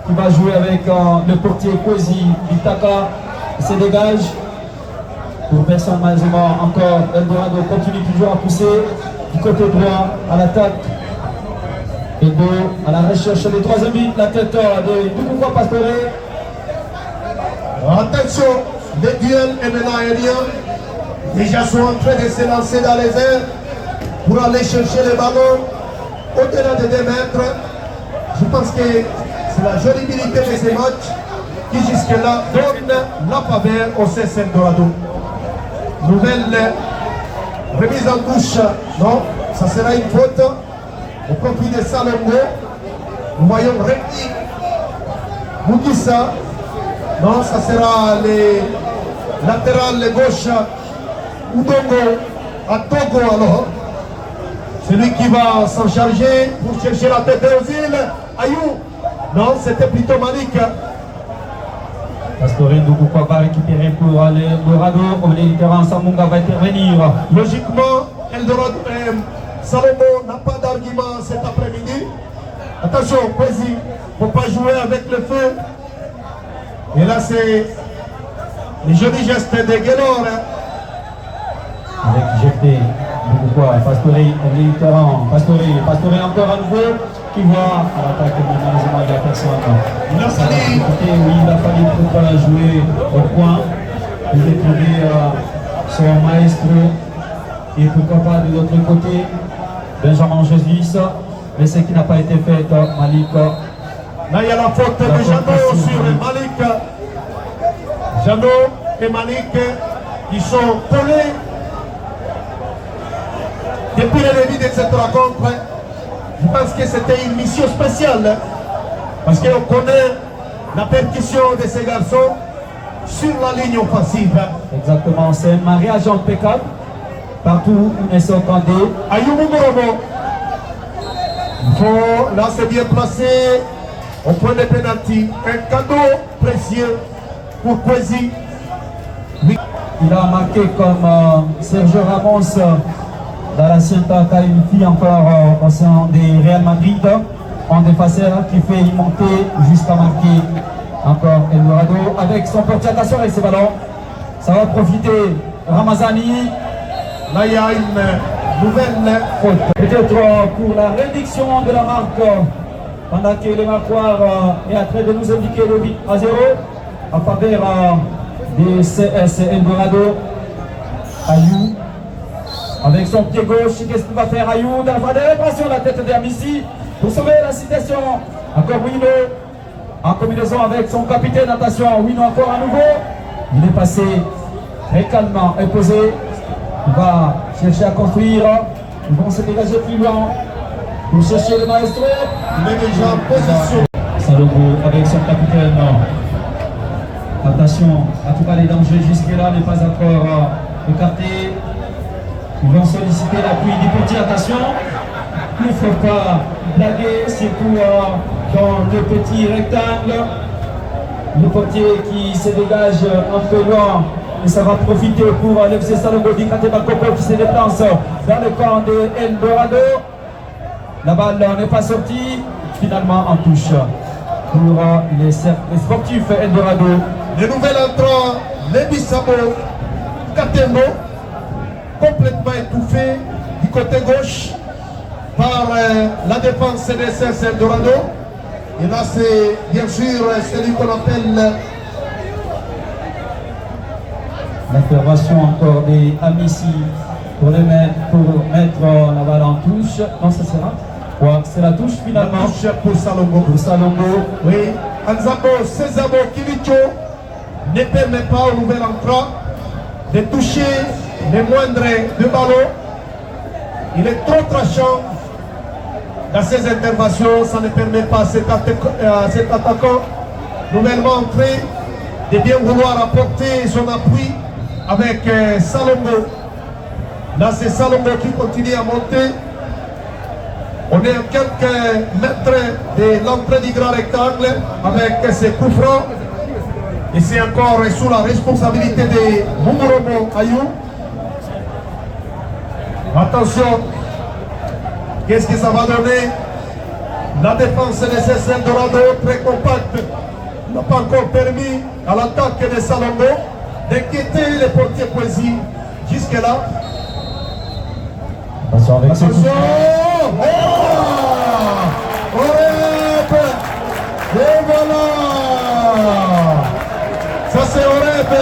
A: Qui va jouer avec le portier Kwesi Bitaka. Il se dégage. Pour personne malheureusement encore, Eldorado continue toujours à pousser du côté droit à l'attaque. Eldo à la recherche des 3e buts, la tête de Koukoua Pastore.
B: Attention, les duels et maintenant aériens déjà sont en train de se lancer dans les airs pour aller chercher les ballons au-delà de 2 mètres. Je pense que c'est la jouabilité de ces matchs qui jusque-là donne la faveur au CS Eldorado. Nouvelle remise en touche, non, ça sera une faute au profit de Salongo. Nous voyons Rémi Moukissa, non, ça sera les latérales gauche Udongo à Togo alors. Celui qui va s'en charger pour chercher la tête aux îles, Ayou, non, c'était plutôt Malik.
A: Pastorine Koukoua va récupérer pour Eldorado. Au milieu du terrain, Samunga va intervenir.
B: Logiquement, Eldorado, Salomon n'a pas d'argument cet après-midi. Attention, Kwesi, il ne faut pas jouer avec le feu. Et là, c'est les jolis gestes de Guélor.
A: Avec jeté quoi. Pastore encore à nouveau qui voit à l'attaque, malheureusement il n'y a personne.
B: Il a fallu.
A: Écoutez, oui, il a fallu pour jouer au point. Il est trouvé son maestro. Et pourquoi pas de l'autre côté, Benjamin Jésus. Mais ce qui n'a pas été fait, Malik.
B: Là, il y a la faute de Jeannot sur Malik. Jeannot et Malik, ils sont collés depuis le début de cette rencontre. Je pense que c'était une mission spéciale parce qu'on connaît la percussion de ces garçons sur la ligne offensive.
A: Exactement, c'est un mariage impeccable. Partout où ils sont entendus.
B: Ayou Mouromo. Là, c'est bien placé au point de pénalty. Un cadeau précieux pour Kwesi.
A: Il a marqué comme Sergio Ramos dans l'ancienne qualifié encore au sein des Real Madrid, en défenseur qui fait y monter jusqu'à marquer encore Eldorado avec son portier. Attention avec ses ballons, ça va profiter Ramazani.
B: Là, il y a une nouvelle faute.
A: Peut-être pour la réduction de la marque, pendant que le marqueur est en train de nous indiquer le 8-0 en faveur des CS Eldorado. Ayou avec son pied gauche, qu'est-ce qu'il va faire Ayou dans la phase de réparation, la tête d'Amissi pour sauver la situation. Encore Wino en combinaison avec son capitaine. Attention, Wino encore à nouveau. Il est passé très calmement et posé. Il va chercher à construire. Ils vont se dégager plus loin pour chercher le maestro.
B: Il est déjà en position.
A: Salogo avec son capitaine. Attention, en tout cas les dangers jusque-là n'est pas encore écarté. Ils vont solliciter l'appui du petit. Attention, il ne faut pas blaguer, surtout dans le petit rectangle. Le portier qui se dégage un peu loin. Et ça va profiter pour l'FC Salongo d'Ikate Bakoko qui se déplace dans le camp de Eldorado. La balle n'est pas sortie. Finalement en touche pour les sportifs Eldorado.
B: Le nouvel entrant, Lebisabo Katembo, complètement étouffé du côté gauche par la défense CDSS Eldorado. Et là, c'est bien sûr celui qu'on appelle
A: l'intervention encore des Amissi pour mettre la balle en touche. Non, ça sera. Ouais, c'est la touche finalement.
B: La touche pour Salongo.
A: Pour Salongo.
B: Oui. Anzabo Cesabo Kilicho ne permet pas au nouvel entrant de toucher les moindres de ballons. Il est trop tranchant dans ses interventions. Ça ne permet pas à cet attaquant nouvellement entré de bien vouloir apporter son appui avec Salongo. Là, c'est Salongo qui continue à monter. On est à quelques mètres de l'entrée du grand rectangle avec ses coups francs. Et c'est encore sous la responsabilité de Mumuromo Ayou. Attention, qu'est-ce que ça va donner? La défense de ces Eldorado très compacte n'a pas encore permis à l'attaque de Salongo d'inquiéter les portiers Kwesi jusque-là.
A: Attention avec ce
B: Attention! Et voilà! Ça c'est Oreb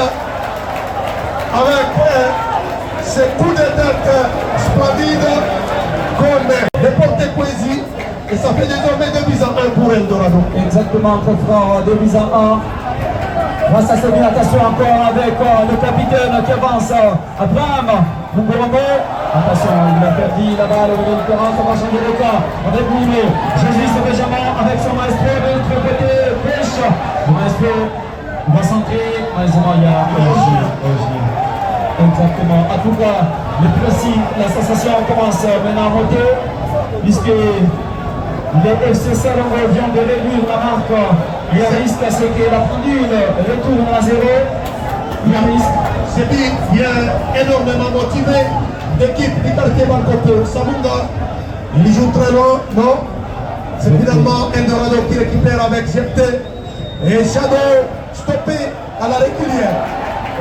B: avec ses coups de tête splendides comme les portiers Kwesi. Et ça fait désormais 2-1 pour Eldorado.
A: Exactement, très fort, 2-1. Grâce à cette attention encore avec le capitaine qui avance, Abraham Mungoromo. Attention, il a perdu la balle au milieu du terrain, ça va changer de cas avec Mouno. Jésus et Benjamin avec son maestro de l'autre côté gauche. Le maestro va centrer, malheureusement il y a Ogier. Exactement, en tout cas, le pressing, la sensation commence maintenant à monter, puisque les FC Salongo viennent de réduire la marque. Il y a risque à ce que la pendule retourne à 0. Il y a risque.
B: C'est dit, il y a énormément motivé l'équipe du quartier Bancopo. Samunga, il joue très loin, non? C'est finalement Eldorado qui récupère avec GT. Et Shadow stoppé à la régulière.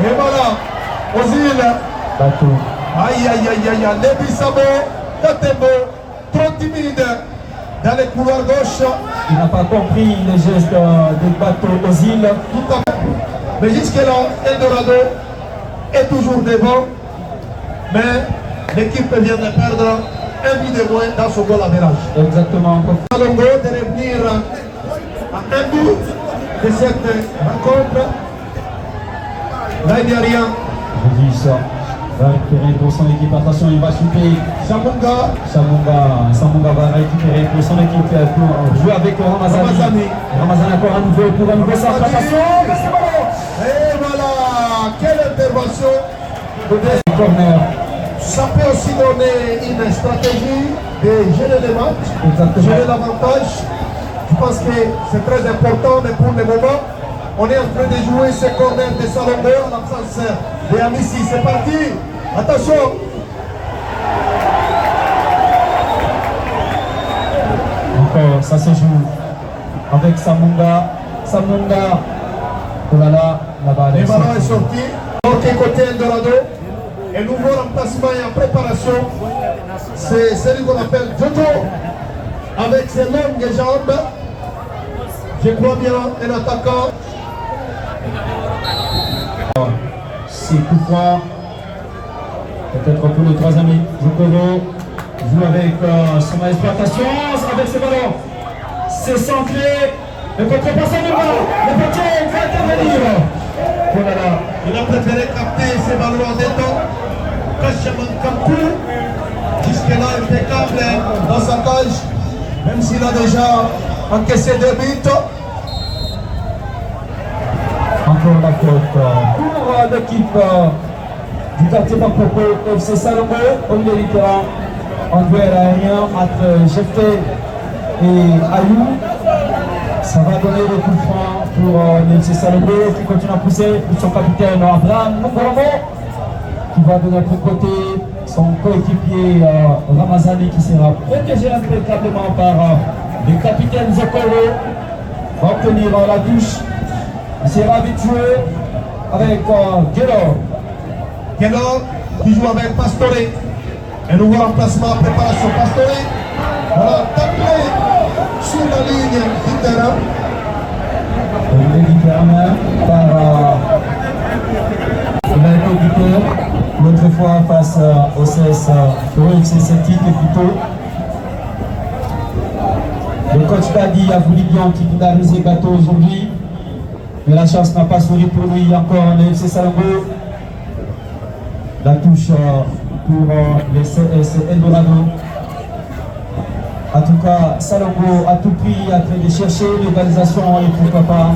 B: Et voilà, Ozil.
A: Bateau.
C: Aïe, aïe, aïe, aïe, aïe. Nebisamo, Katembo, trop timide dans les couloirs gauche.
A: Il n'a pas compris les gestes de bateau aux îles.
C: Tout à fait. Mais jusque-là, Eldorado est toujours devant. Mais l'équipe vient de perdre un but de moins dans son goal à vérage.
A: Exactement.
C: Salongo de revenir à un but de cette rencontre. Là, il n'y a rien.
A: Regis va récupérer pour son équipe. Attention, il va shooter. Samunga va récupérer pour son équipe pour jouer avec Ramazani. Ramazani encore un nouveau centre. Attention.
C: Et voilà, quelle intervention.
A: Corner.
C: Ça peut aussi donner une stratégie de gérer les matchs,
A: Exactement.
C: gérer l'avantage. Je pense que c'est très important, mais pour le moment, on est en train de jouer ce corner de Salombo en l'absence de Amissi. C'est parti. Attention.
A: Encore, ça se joue avec Samunga. Oh là là, la balle
C: Le ballon est sorti. Ok, côté Eldorado. Un nouveau remplacement est en préparation. C'est celui qu'on appelle Jojo. Avec ses longues jambes. Je crois bien un attaquant.
A: C'est coup franc. Peut-être pour les trois amis. Jokolo joue avec son exploitation, avec ses ballons. C'est centré. Le contrepassant du ballon. Le petit va intervenir. Oh là là.
C: Il a préféré capter ses ballons en détente. Kachaman Kampou. Jusque-là, impeccable dans sa cage. Même s'il a déjà encaissé 2 buts.
A: Encore la faute pour l'équipe du quartier Bakpoko FC Salombo au milieu du terrain. En duel aérien entre Jefté et Ayou. Ça va donner le coup franc pour l'FC Salombo qui continue à pousser pour son capitaine Abraham Mongoromo qui va de notre côté son coéquipier Ramazani qui sera protégé impeccablement par le capitaine Zokolo. Va obtenir la touche. Il sera habitué avec
C: Gelo qui joue avec Pastore. Un nouveau remplacement, préparation Pastore. Voilà, tapé sur la ligne du terrain.
A: Il est différent par il a été occupé l'autre fois face au CS au FC Celtic plutôt. Le coach Dadi a voulu bien qu'il puisse réaliser bateau aujourd'hui. Mais la chance n'a pas souri pour lui encore, le FC Salombo. La touche pour le CS Eldorado. En tout cas, Salombo à tout prix a train de chercher l'égalisation et pourquoi pas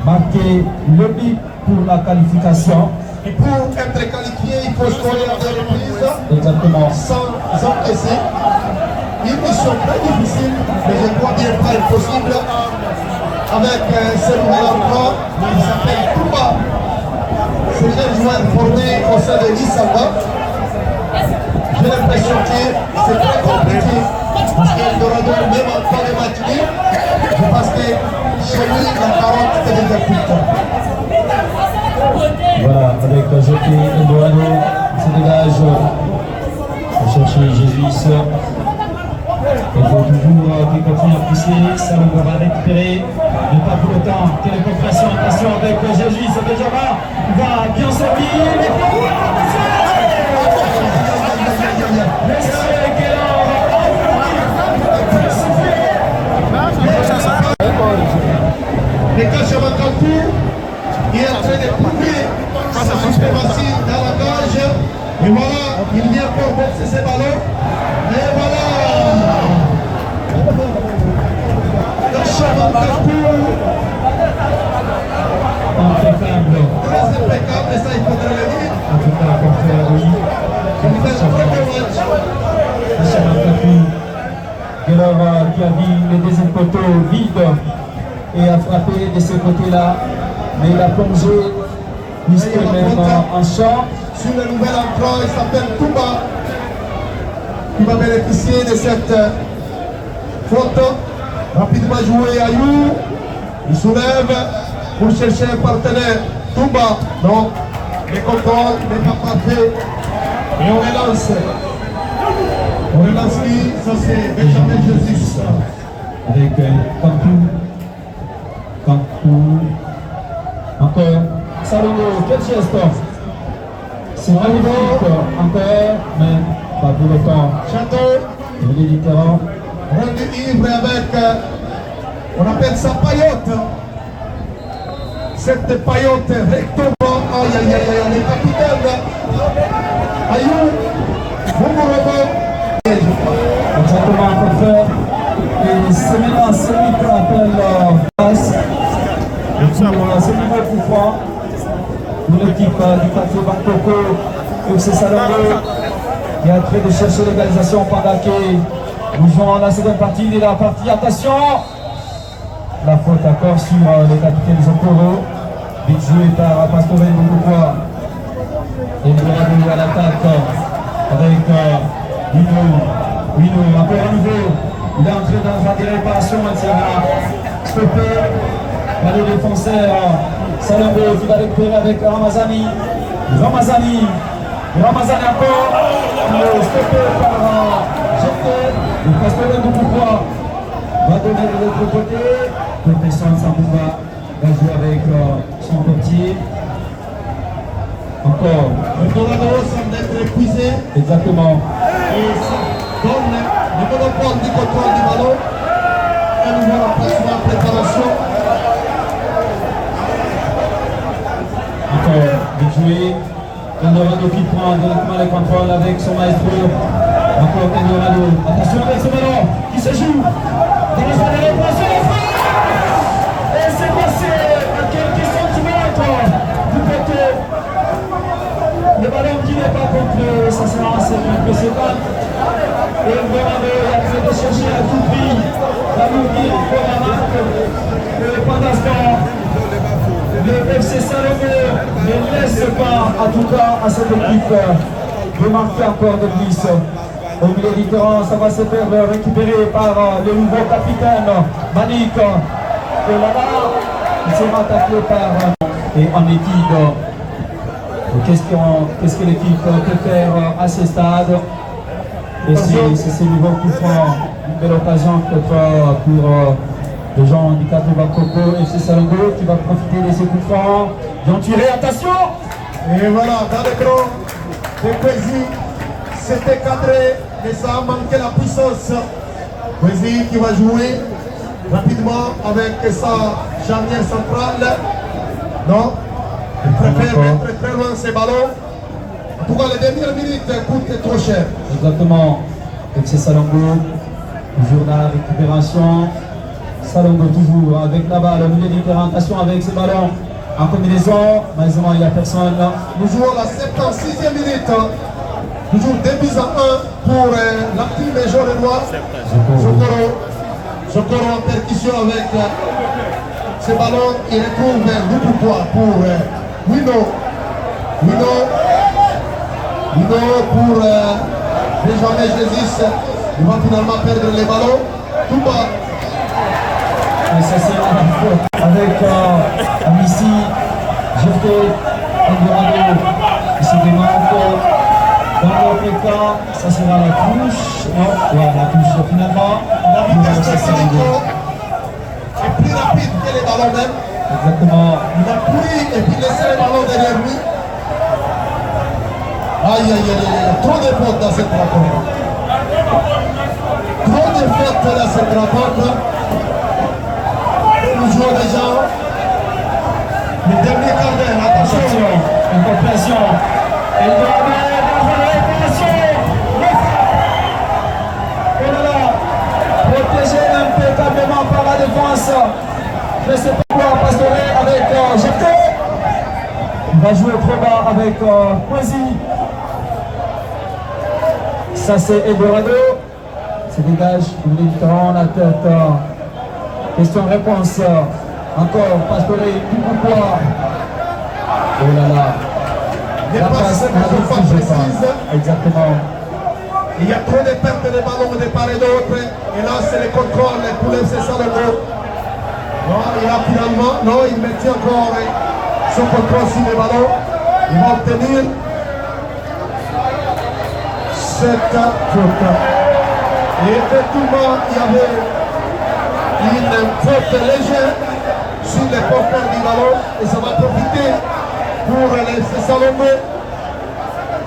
A: marquer le but pour la qualification.
C: Et pour être qualifié, il faut scorer à 2 reprises.
A: Exactement.
C: Sans encaisser. Une mission très difficile, mais je crois bien pas impossible. Avec ce nouvel emploi qui s'appelle Touba. C'est un joueur formé au sein de l'Issamba. J'ai l'impression que c'est très compliqué parce qu'Eldorado, même en temps de match libre, je pense que chez lui, la carotte est déjà cuite.
A: Voilà, avec jeté Eldorado, il se dégage. On chercher Jésus. Il faut toujours qu'il continue à pousser. Salombo va récupérer. Mais pas pour autant. Quelle compression. Attention avec Jésus. C'est déjà là. Il va bien servir.
C: Les Kachamakapou qui est en train de prouver sa suprématie dans la cage. Et voilà, il vient pour boxer ses ballons. Et voilà.
A: Impeccable.
C: Très impeccable, et ça il faudrait le dire.
A: En tout cas, porteur, oui.
C: Il fait un très bon match.
A: Gelor qui a vu le deuxième poteau vide et a frappé de ce côté-là. Mais il a plongé jusqu'à même en champ.
C: Sur le nouvel emploi, il s'appelle Touba. Qui va bénéficier de cette faute. Rapidement joué à You. Il soulève pour chercher un partenaire. Touba. Donc, le contrôle n'est pas parfait. Et on relance. On relance qui? Ça c'est Benjamin Jésus.
A: Avec Cancou. Encore. Salongo, quel geste? C'est magnifique. Encore, mais pas pour le temps.
C: Château.
A: Il est différent.
C: Rendu ivre avec, on appelle ça paillote. Cette paillote recto. Aïe aïe aïe aïe, les capitaines. Ayou.
A: Exactement, on peut faire. Et c'est maintenant celui qu'on appelle passe. C'est numéro pour fois. Pour l'équipe du quartier Bangkoko, FC Salongo, qui est en train de chercher l'égalisation pendant que nous jouons la seconde partie de la partie. Attention! La faute encore sur le capitaine Zokoro, vite joué par Pastore Boukoukwa. Et Dorado à l'attaque avec Wino, encore à nouveau. Il est entré dans la réparation, il sera stoppé par le défenseur Salongo qui va récupérer avec Ramazani encore, il est stoppé par Jeté, le Pastore Boukoukwa va donner de l'autre côté, protection de Sambouba va jouer avec son portier. Encore.
C: Le Dorado semble être épuisé.
A: Exactement.
C: Et ça donne le monopole du contrôle du ballon. Un nouveau remplacement, préparation.
A: Encore, vite joué. Eldorado qui prend directement le contrôle avec son maestro. Encore Eldorado. Attention avec ce ballon qui se joue. Dans la zone de réparation. Et c'est passé à quelques centimètres du côté. Le ballon qui n'est pas contré, ça sera en série précédente. Et Eldorado est en train de chercher à tout prix la mourir pour la marque. Et pendant ce temps, le FC Salongo ne laisse pas, en tout cas à cette équipe, de marquer encore de plus. Au milieu du terrain, ça va se faire récupérer par le nouveau capitaine Manik. Et là-bas, il sera attaqué par et en équipe. Qu'est-ce que l'équipe peut faire à ce stade? Et c'est ce niveau qui prend une belle occasion pour les gens handicapés Bangkoko et FC Salongo qui va profiter de ces coups francs. Ils ont tiré, attention!
C: Et voilà, dans le grand de Kwesi, c'était cadré, mais ça a manqué la puissance. Kwesi qui va jouer rapidement avec sa charnière centrale. Non? Il préfère mettre très loin ses ballons. En tout cas, les dernières minutes coûtent trop cher.
A: Exactement. FC Salongo, toujours dans la récupération. Salongo toujours avec la balle au milieu du terrain. Attention avec ses ballons en combinaison. Malheureusement, il n'y a personne.
C: Nous jouons la 76e minute. Toujours 2 buts à 1 pour la team jaune et noir. Zokoro en percussion avec ses ballons. Il retrouve Lupukwa pour Wino pour Benjamin Jésus. Il va finalement perdre les ballons. Tout bas.
A: Et ça c'est la faute avec Amissi, Jeté, Eldorado qui se démarque. Dans l'autre cas, ça sera la touche. Non, ouais, la touche finalement.
C: La vitesse de Salongo est plus rapide que les ballons même.
A: Exactement.
C: Il a pris et puis laissé les ballons derrière lui. Aïe aïe aïe aïe, trop de fautes dans cette rencontre. Trop de fautes dans cette rencontre. Nous jouons déjà le dernier quart d'heure. Attention.
A: Incompréhension. Eldorado dans la réparation. Oh là là. Protégé impeccablement par la défense. Je ne sais pas quoi, Pastore avec Jeté. Il va jouer trop bas avec Kwesi. Ça c'est Eldorado. Se dégage, il est dans la tête. Question-réponse. Encore, Pastore, tout pourquoi. Oh là là.
C: La passe ne sont pas précises.
A: Exactement.
C: Il y a trop de pertes de ballons de part et d'autre. Et là, c'est le contrôle pour le FC Salongo. Non, il a finalement, non, il maintient encore son contrôle sur les ballons. Il va obtenir. cette faute. Et effectivement, il y avait une faute légère sur les porteurs du ballon et ça va profiter pour les Salomé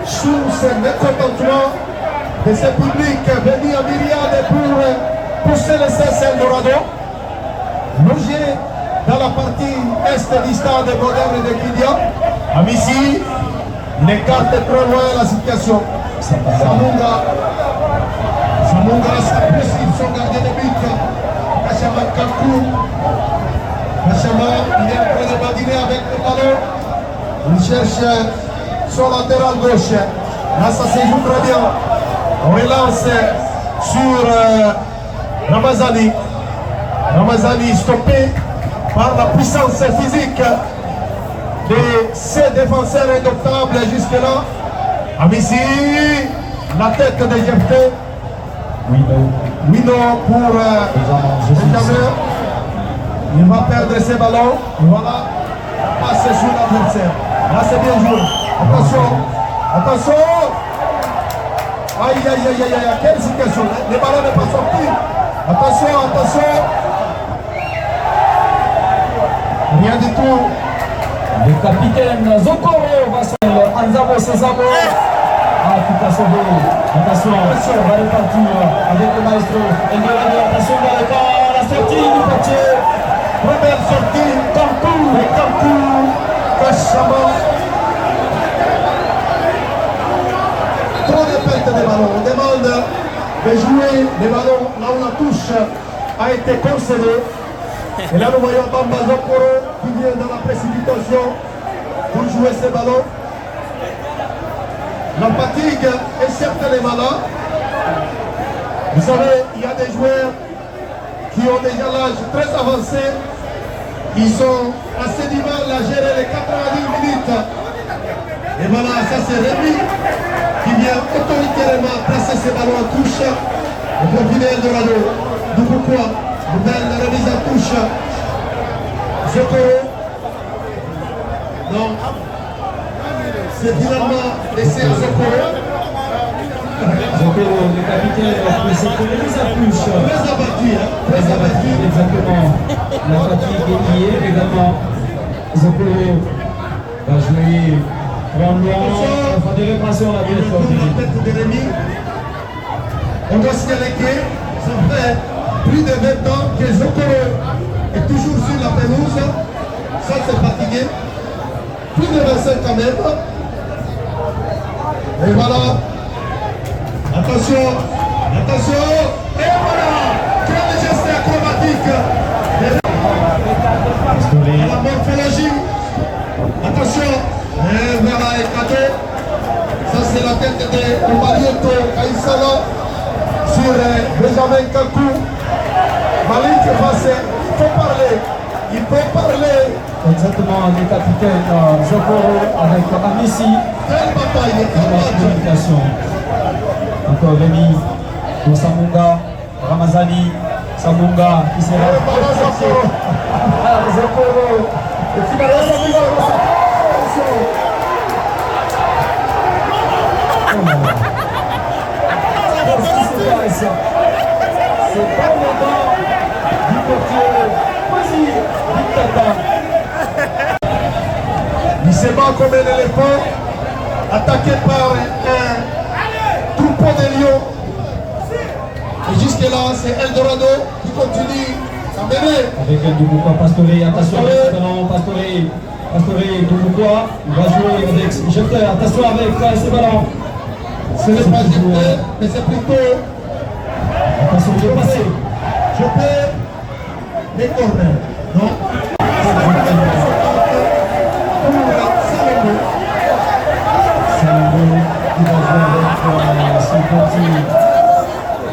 C: sous ce mécontentement de ce public venu à myriade pour pousser le CS Eldorado. Logé dans la partie est du stade moderne de Kidia. Amici, il écarte très loin la situation. Samunga s'apprécie son gardien de but. Kachama Kakou. Kachama, il est en train de badiner avec le ballon. Il cherche son latéral gauche. Là, ça se joue très bien. On relance sur Ramazani. Ramazani stoppé par la puissance physique de ces défenseurs indoctables jusque-là. Amici, la tête de Jefté. Wino pour Benjamin. Il va perdre ses ballons. Et voilà, passer sur l'adversaire. Là, c'est bien joué. Attention, attention. Aïe, aïe, aïe, aïe, aïe, quelle situation. Les ballons ne pas sorti. Attention, attention. Rien du tout.
A: Le capitaine Zokoro va sur Anzabo Sezabo. Ah, tout a sauvé. Attention, on va repartir avec le maestro. Attention, la sortie du portier.
C: Première sortie, Kankou, Kachama. Trop de pertes de ballons. On demande de jouer les ballons là où la touche a été concédée. Et là nous voyons Bamba Zokoro qui vient dans la précipitation pour jouer ces ballons. La fatigue est certainement là. Vous savez, il y a des joueurs qui ont déjà l'âge très avancé. Ils ont assez du mal à gérer les 90 minutes. Et voilà, ça c'est Rémi qui vient autoritairement placer ses ballons en touche. Le profil d'Eldorado. D'où pourquoi nouvelle remise en touche. Zokoro. Donc, c'est finalement laissé à Zokoro.
A: Zokoro, le capitaine, après cette remise à touche.
C: Très abattu, hein. Très abattu.
A: Exactement. La fatigue est liée également. Zokoro va jouer grandement. Enfin, des réparations à la bien sûr.
C: La tête de Rémi. On doit signaler que ça fait plus de 20 ans que Zokoro est toujours sur la pelouse. Ça, c'est fatigué. Plus de 25 quand même. Et voilà. Attention. Attention. Et voilà. Quel geste acrobatique. La morphologie. Attention. Et voilà, éclaté. Ça, c'est la tête de Marieto Kaïsala sur Benjamin Kakou. Malik est passé. Il peut parler.
A: Exactement, le capitaine Zokoro avec Amici.
C: Quelle bataille, quelle
A: communication. Encore Rémi pour Samunga, Ramazani, Samunga qui sera. Zokoro. Et finalement, c'est pas le temps du portier. Vas-y, Dictata.
C: Il se bat comme un éléphant, attaqué par un troupeau de lions. Et jusque-là, c'est Eldorado qui continue à mener.
A: Avec Douboukwa, Pastore, attention avec Pastore, Douboukwa, il va jouer avec Jeter, attention avec ses ballons.
C: Ce n'est pas Jeter, mais c'est plutôt.
A: Attention, il est passé.
C: Jeter les corners. Non.
A: Salomé qui va jouer avec son petit.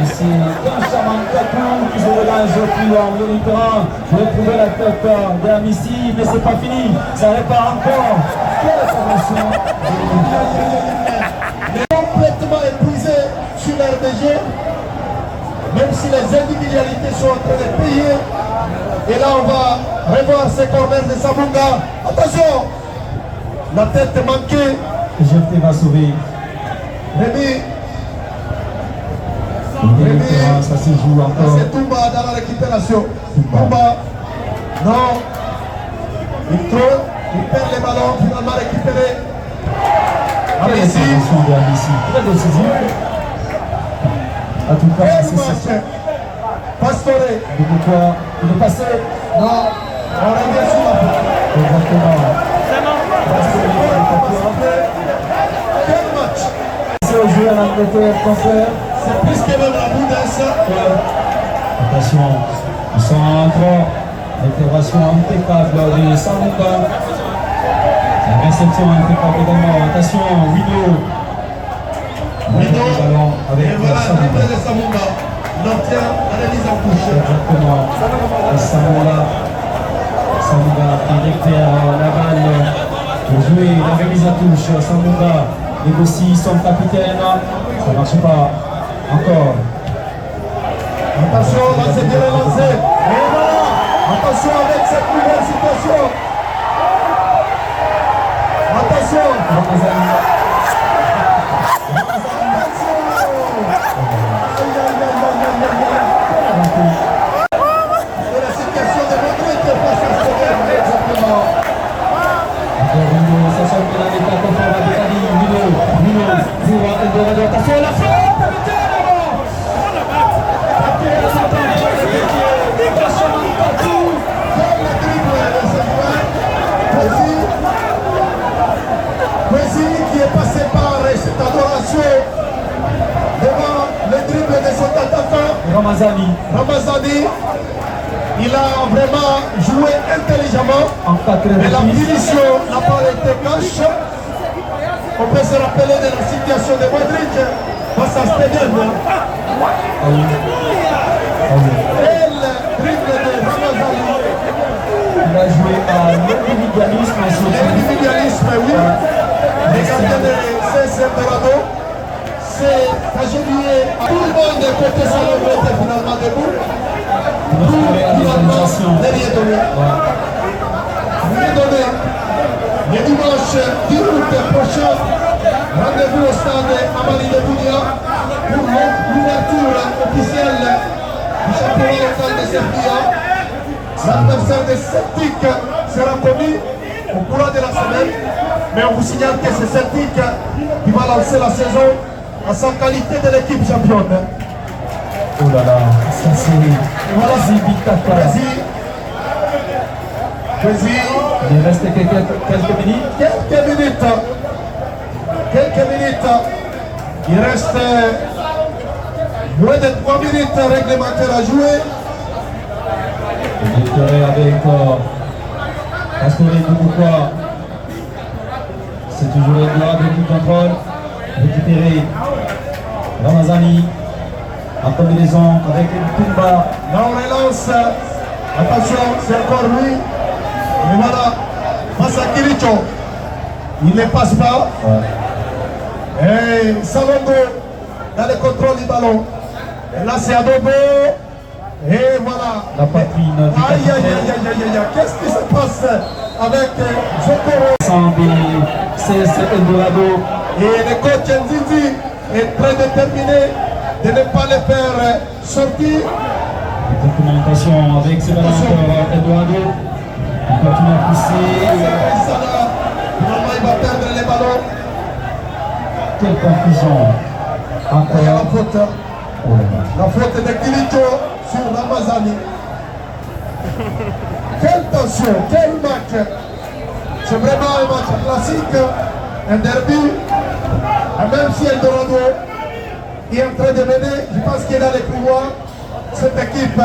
A: Ici, Benjamin Kakou qui se relâche plus en milieu du terrain. Je vais trouver la tête d'Amici, mais c'est pas fini. Ça répare encore. Quelle formation.
C: Complètement épuisé sur l'air de jeu. Même si les individualités sont en train de payer. Et là, on va revoir ces corners de Samunga. Attention! La tête manquée.
A: Jeté va sauver.
C: Rémi Ça se joue encore. C'est Toumba dans la récupération. Toumba, non. Il trouve, il perd les ballons, finalement récupéré. Amici. Très décisif. En tout cas, c'est ça. Pastore. Il est passé. Non. On revient sur la porte. Exactement. Quel match. C'est au jeu à l'Angleterre, confrère. C'est plus que même la boudesse. Attention, ils sont en 3. L'opération impeccable de Samunda. La réception impeccable également. Attention, Wido. Avec Samunda. Il obtient l'analyse en couche. Exactement. Et Samunda qui récupère la balle pour jouer la remise à touche. Samunda négocie son capitaine. Ça ne marche pas. Encore. Attention, là c'est bien lancé. Et voilà. Attention avec cette nouvelle situation. Attention. C'est la situation de Modric face à ce gars. Exactement. Encore Vino, ça semble que la méta confort à Bécali. Vino, pour Eldorado. Attention, la frappe. Qui est passé par cette adoration devant le dribble de son attaquant Ramazani. Il a vraiment joué intelligemment, mais la finition n'a pas été cash. On peut se rappeler de la situation de Modric face à Stegen. Et le dribble de Ramazani. Il a joué à l'individualisme. L'individualisme, oui. Les gardiens de CS Eldorado, c'est cagélier. Tout le monde côté Salomon était finalement debout. Finalement, derrière donné. Le dimanche 10 août prochain, rendez-vous au stade Amali de Bounia pour l'ouverture officielle du championnat local de Serbia. L'adversaire de Celtic sera connu au courant de la semaine. Mais on vous signale que c'est Celtic qui va lancer la saison en sa qualité de l'équipe championne. Oh là là, ça c'est... Voilà, Brésil. Il reste quelques minutes. Quelques minutes. Il reste moins de 3 minutes réglementaires à jouer. Avec Pastore Dubuquois. C'est toujours Edouard qui contrôle. Récupéré Ramazani en combinaison avec Toumba. Là on relance. Attention, c'est encore lui. Et voilà, face à Kiricho. Il ne passe pas. Ouais. Et Salongo dans le contrôle du ballon. Et là c'est Adobo. Et voilà. La poitrine. Aïe aïe aïe aïe aïe aïe. Qu'est-ce qui se passe avec Zokoro? CS Eldorado. Et le coach Nzizi est très déterminé de ne pas les faire sortir. Documentation avec ce ballon pour Eldorado. Il continue à pousser. Finalement il va perdre les ballons. Quelle confusion. Encore la faute. La faute de Kilicho sur Ramazani. Quelle tension, quel match. C'est vraiment un match classique, un derby. Et même si Eldorado est en train de mener, je pense qu'il est dans les couloirs. Cette équipe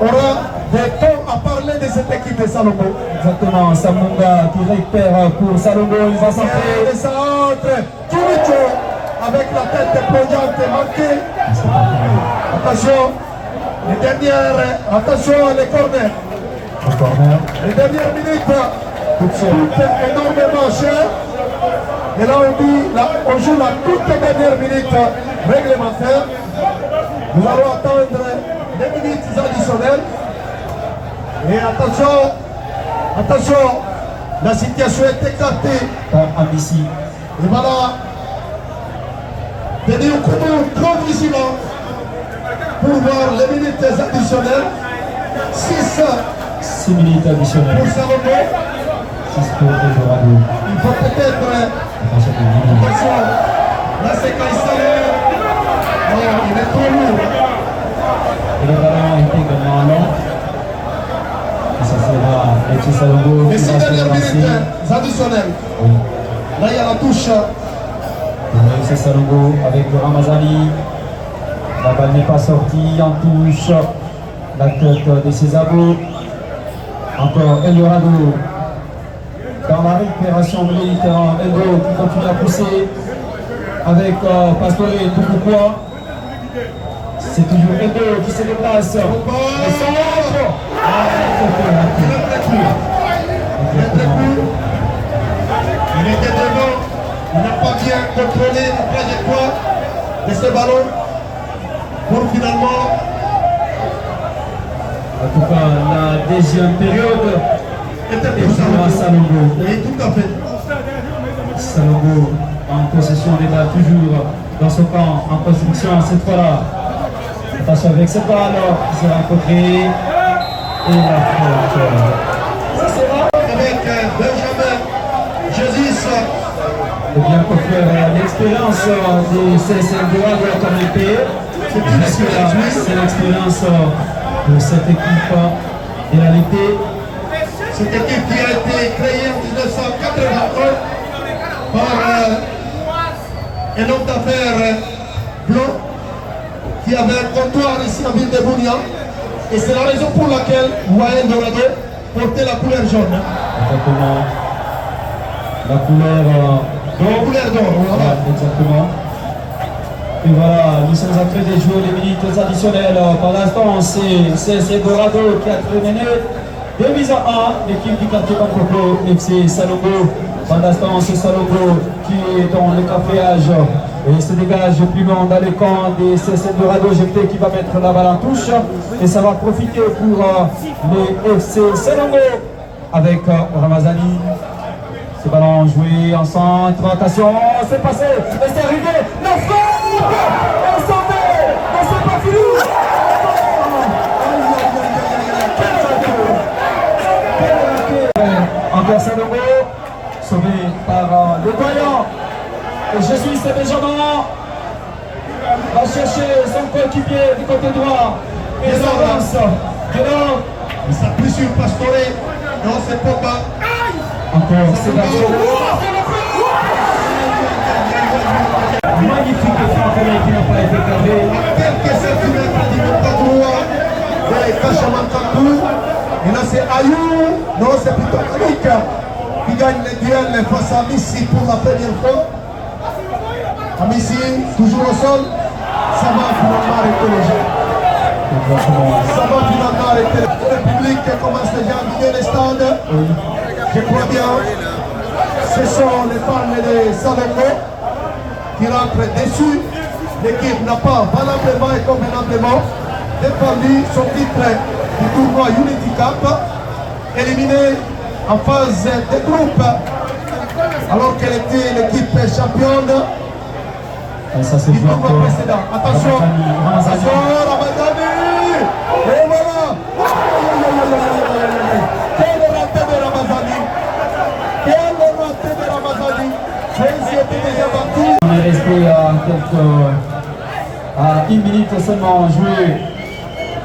C: aura des temps à parler de cette équipe de Salomon. Exactement, Samunda qui récupère pour Salomon, il va s'entrer. Le centre, Kilicho avec la tête plongeante manquée. Attention, les dernières, attention les corners. Les dernières minutes, coûtent énormément cher. Et là on joue la toute dernière minute réglementaire. Nous allons attendre les minutes additionnelles. Et attention, la situation est écartée par Amici. Et voilà, Denis Okumu, trop vigilant. pour voir les minutes additionnelles.
A: 6 minutes additionnelles.
C: Pour Salomon.
A: 6 pour Eldorado.
C: Il faut peut-être... Attention, là c'est Kaïsalé. Non, il est trop lourd.
A: Et le ballon est également long. Et ça sera Etienne Salongo.
C: Les 6 dernières minutes additionnelles.
A: Oui.
C: Là il y a la touche.
A: C'est Salongo avec Ramazani. La balle n'est pas sortie en touche. La tête de Césabo. Encore Eldorado. Dans la récupération militaire, Eldo qui continue à pousser avec Pastore et Toukoukoua. C'est toujours Eldo qui se déplace.
C: Il était devant. Il n'a pas bien contrôlé la trajectoire de ce ballon pour finalement.
A: En tout cas, la deuxième période
C: était
A: pour Salongo.
C: Oui, tout à fait.
A: Salongo en possession des balles, toujours dans son camp, en construction cette fois-là. Attention avec cette balle qui sera rencontrée. Et la faute.
C: Ça sera avec Benjamin Jesus.
A: Et bien pour faire l'expérience des CSN de comme épée. C'est l'expérience de cette équipe de la Ligue.
C: Cette équipe qui a été créée en 1981 par un homme d'affaires blanc qui avait un comptoir ici en ville de Bounia. Et c'est la raison pour laquelle Wael Dorado portait la couleur jaune.
A: Exactement. La couleur
C: d'or.
A: Voilà, exactement. Et voilà, nous sommes en train de jouer les minutes additionnelles. Par l'instant, c'est Dorado qui a terminé 2-1, l'équipe du quartier Bampopo, FC Salongo. Pendant ce temps, c'est Salongo qui est dans le caféage et se dégage plus loin dans le camp des CSN Dorado GT qui va mettre la balle en touche. Et ça va profiter pour les FC Salongo avec Ramazani. Ce ballon joué en centre. Attention, c'est passé, et c'est arrivé. La frappe est sauvée, mais c'est pas fini. Encore Salongo, sauvé par le doyen. Et Jésus, c'est Benjamin. Va chercher son coéquipier du côté droit. Et ça avance.
C: Il s'appuie sur Pastore. Non, c'est Pogba.
A: Encore, c'est magnifique effort qui n'a pas été cadré.
C: Quelques centimètres du droit de Kachaman Kankou. Et là c'est Ayou, non c'est plutôt Kanik qui gagne le duel face à Missi pour la première fois. Missi, toujours au sol, ça va finalement arrêter le jeu. Ça va finalement arrêter le jeu. Le public commence déjà à vider les stades. Je crois bien, ce sont les fans de Salongo qui rentrent dessus. L'équipe n'a pas valablement et convenablement défendu son titre du tournoi Unity Cup, éliminé en phase de groupe alors qu'elle était l'équipe championne du tournoi précédent. Attention, attention, Ramazani. Et voilà. Quel raté de Ramazani. Quel raté de Ramazani. Celle-ci était déjà partie.
A: On est resté à 1 minute seulement joué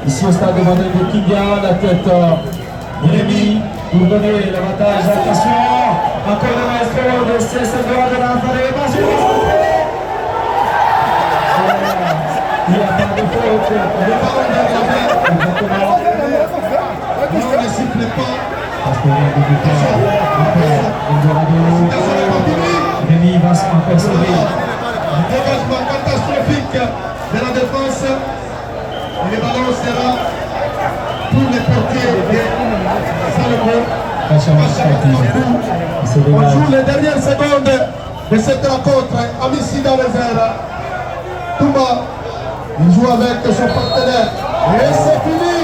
A: ici au stade de Vendée de Kindia. La tête de Rémi pour donner l'avantage. Attention, encore le maestro de CSN de la Fallait. Il n'y a pas de faute.
C: Le ballon de
A: Exactement.
C: non, ne siffle pas.
A: Parce qu'il y a beaucoup de temps. Rémi va encore sauver.
C: Un dégagement catastrophique de la défense. Et le ballon sera pour les portiers de Salomon. On joue les dernières secondes de cette rencontre. Amici dans les airs. Touma, il joue avec son partenaire. Et c'est fini.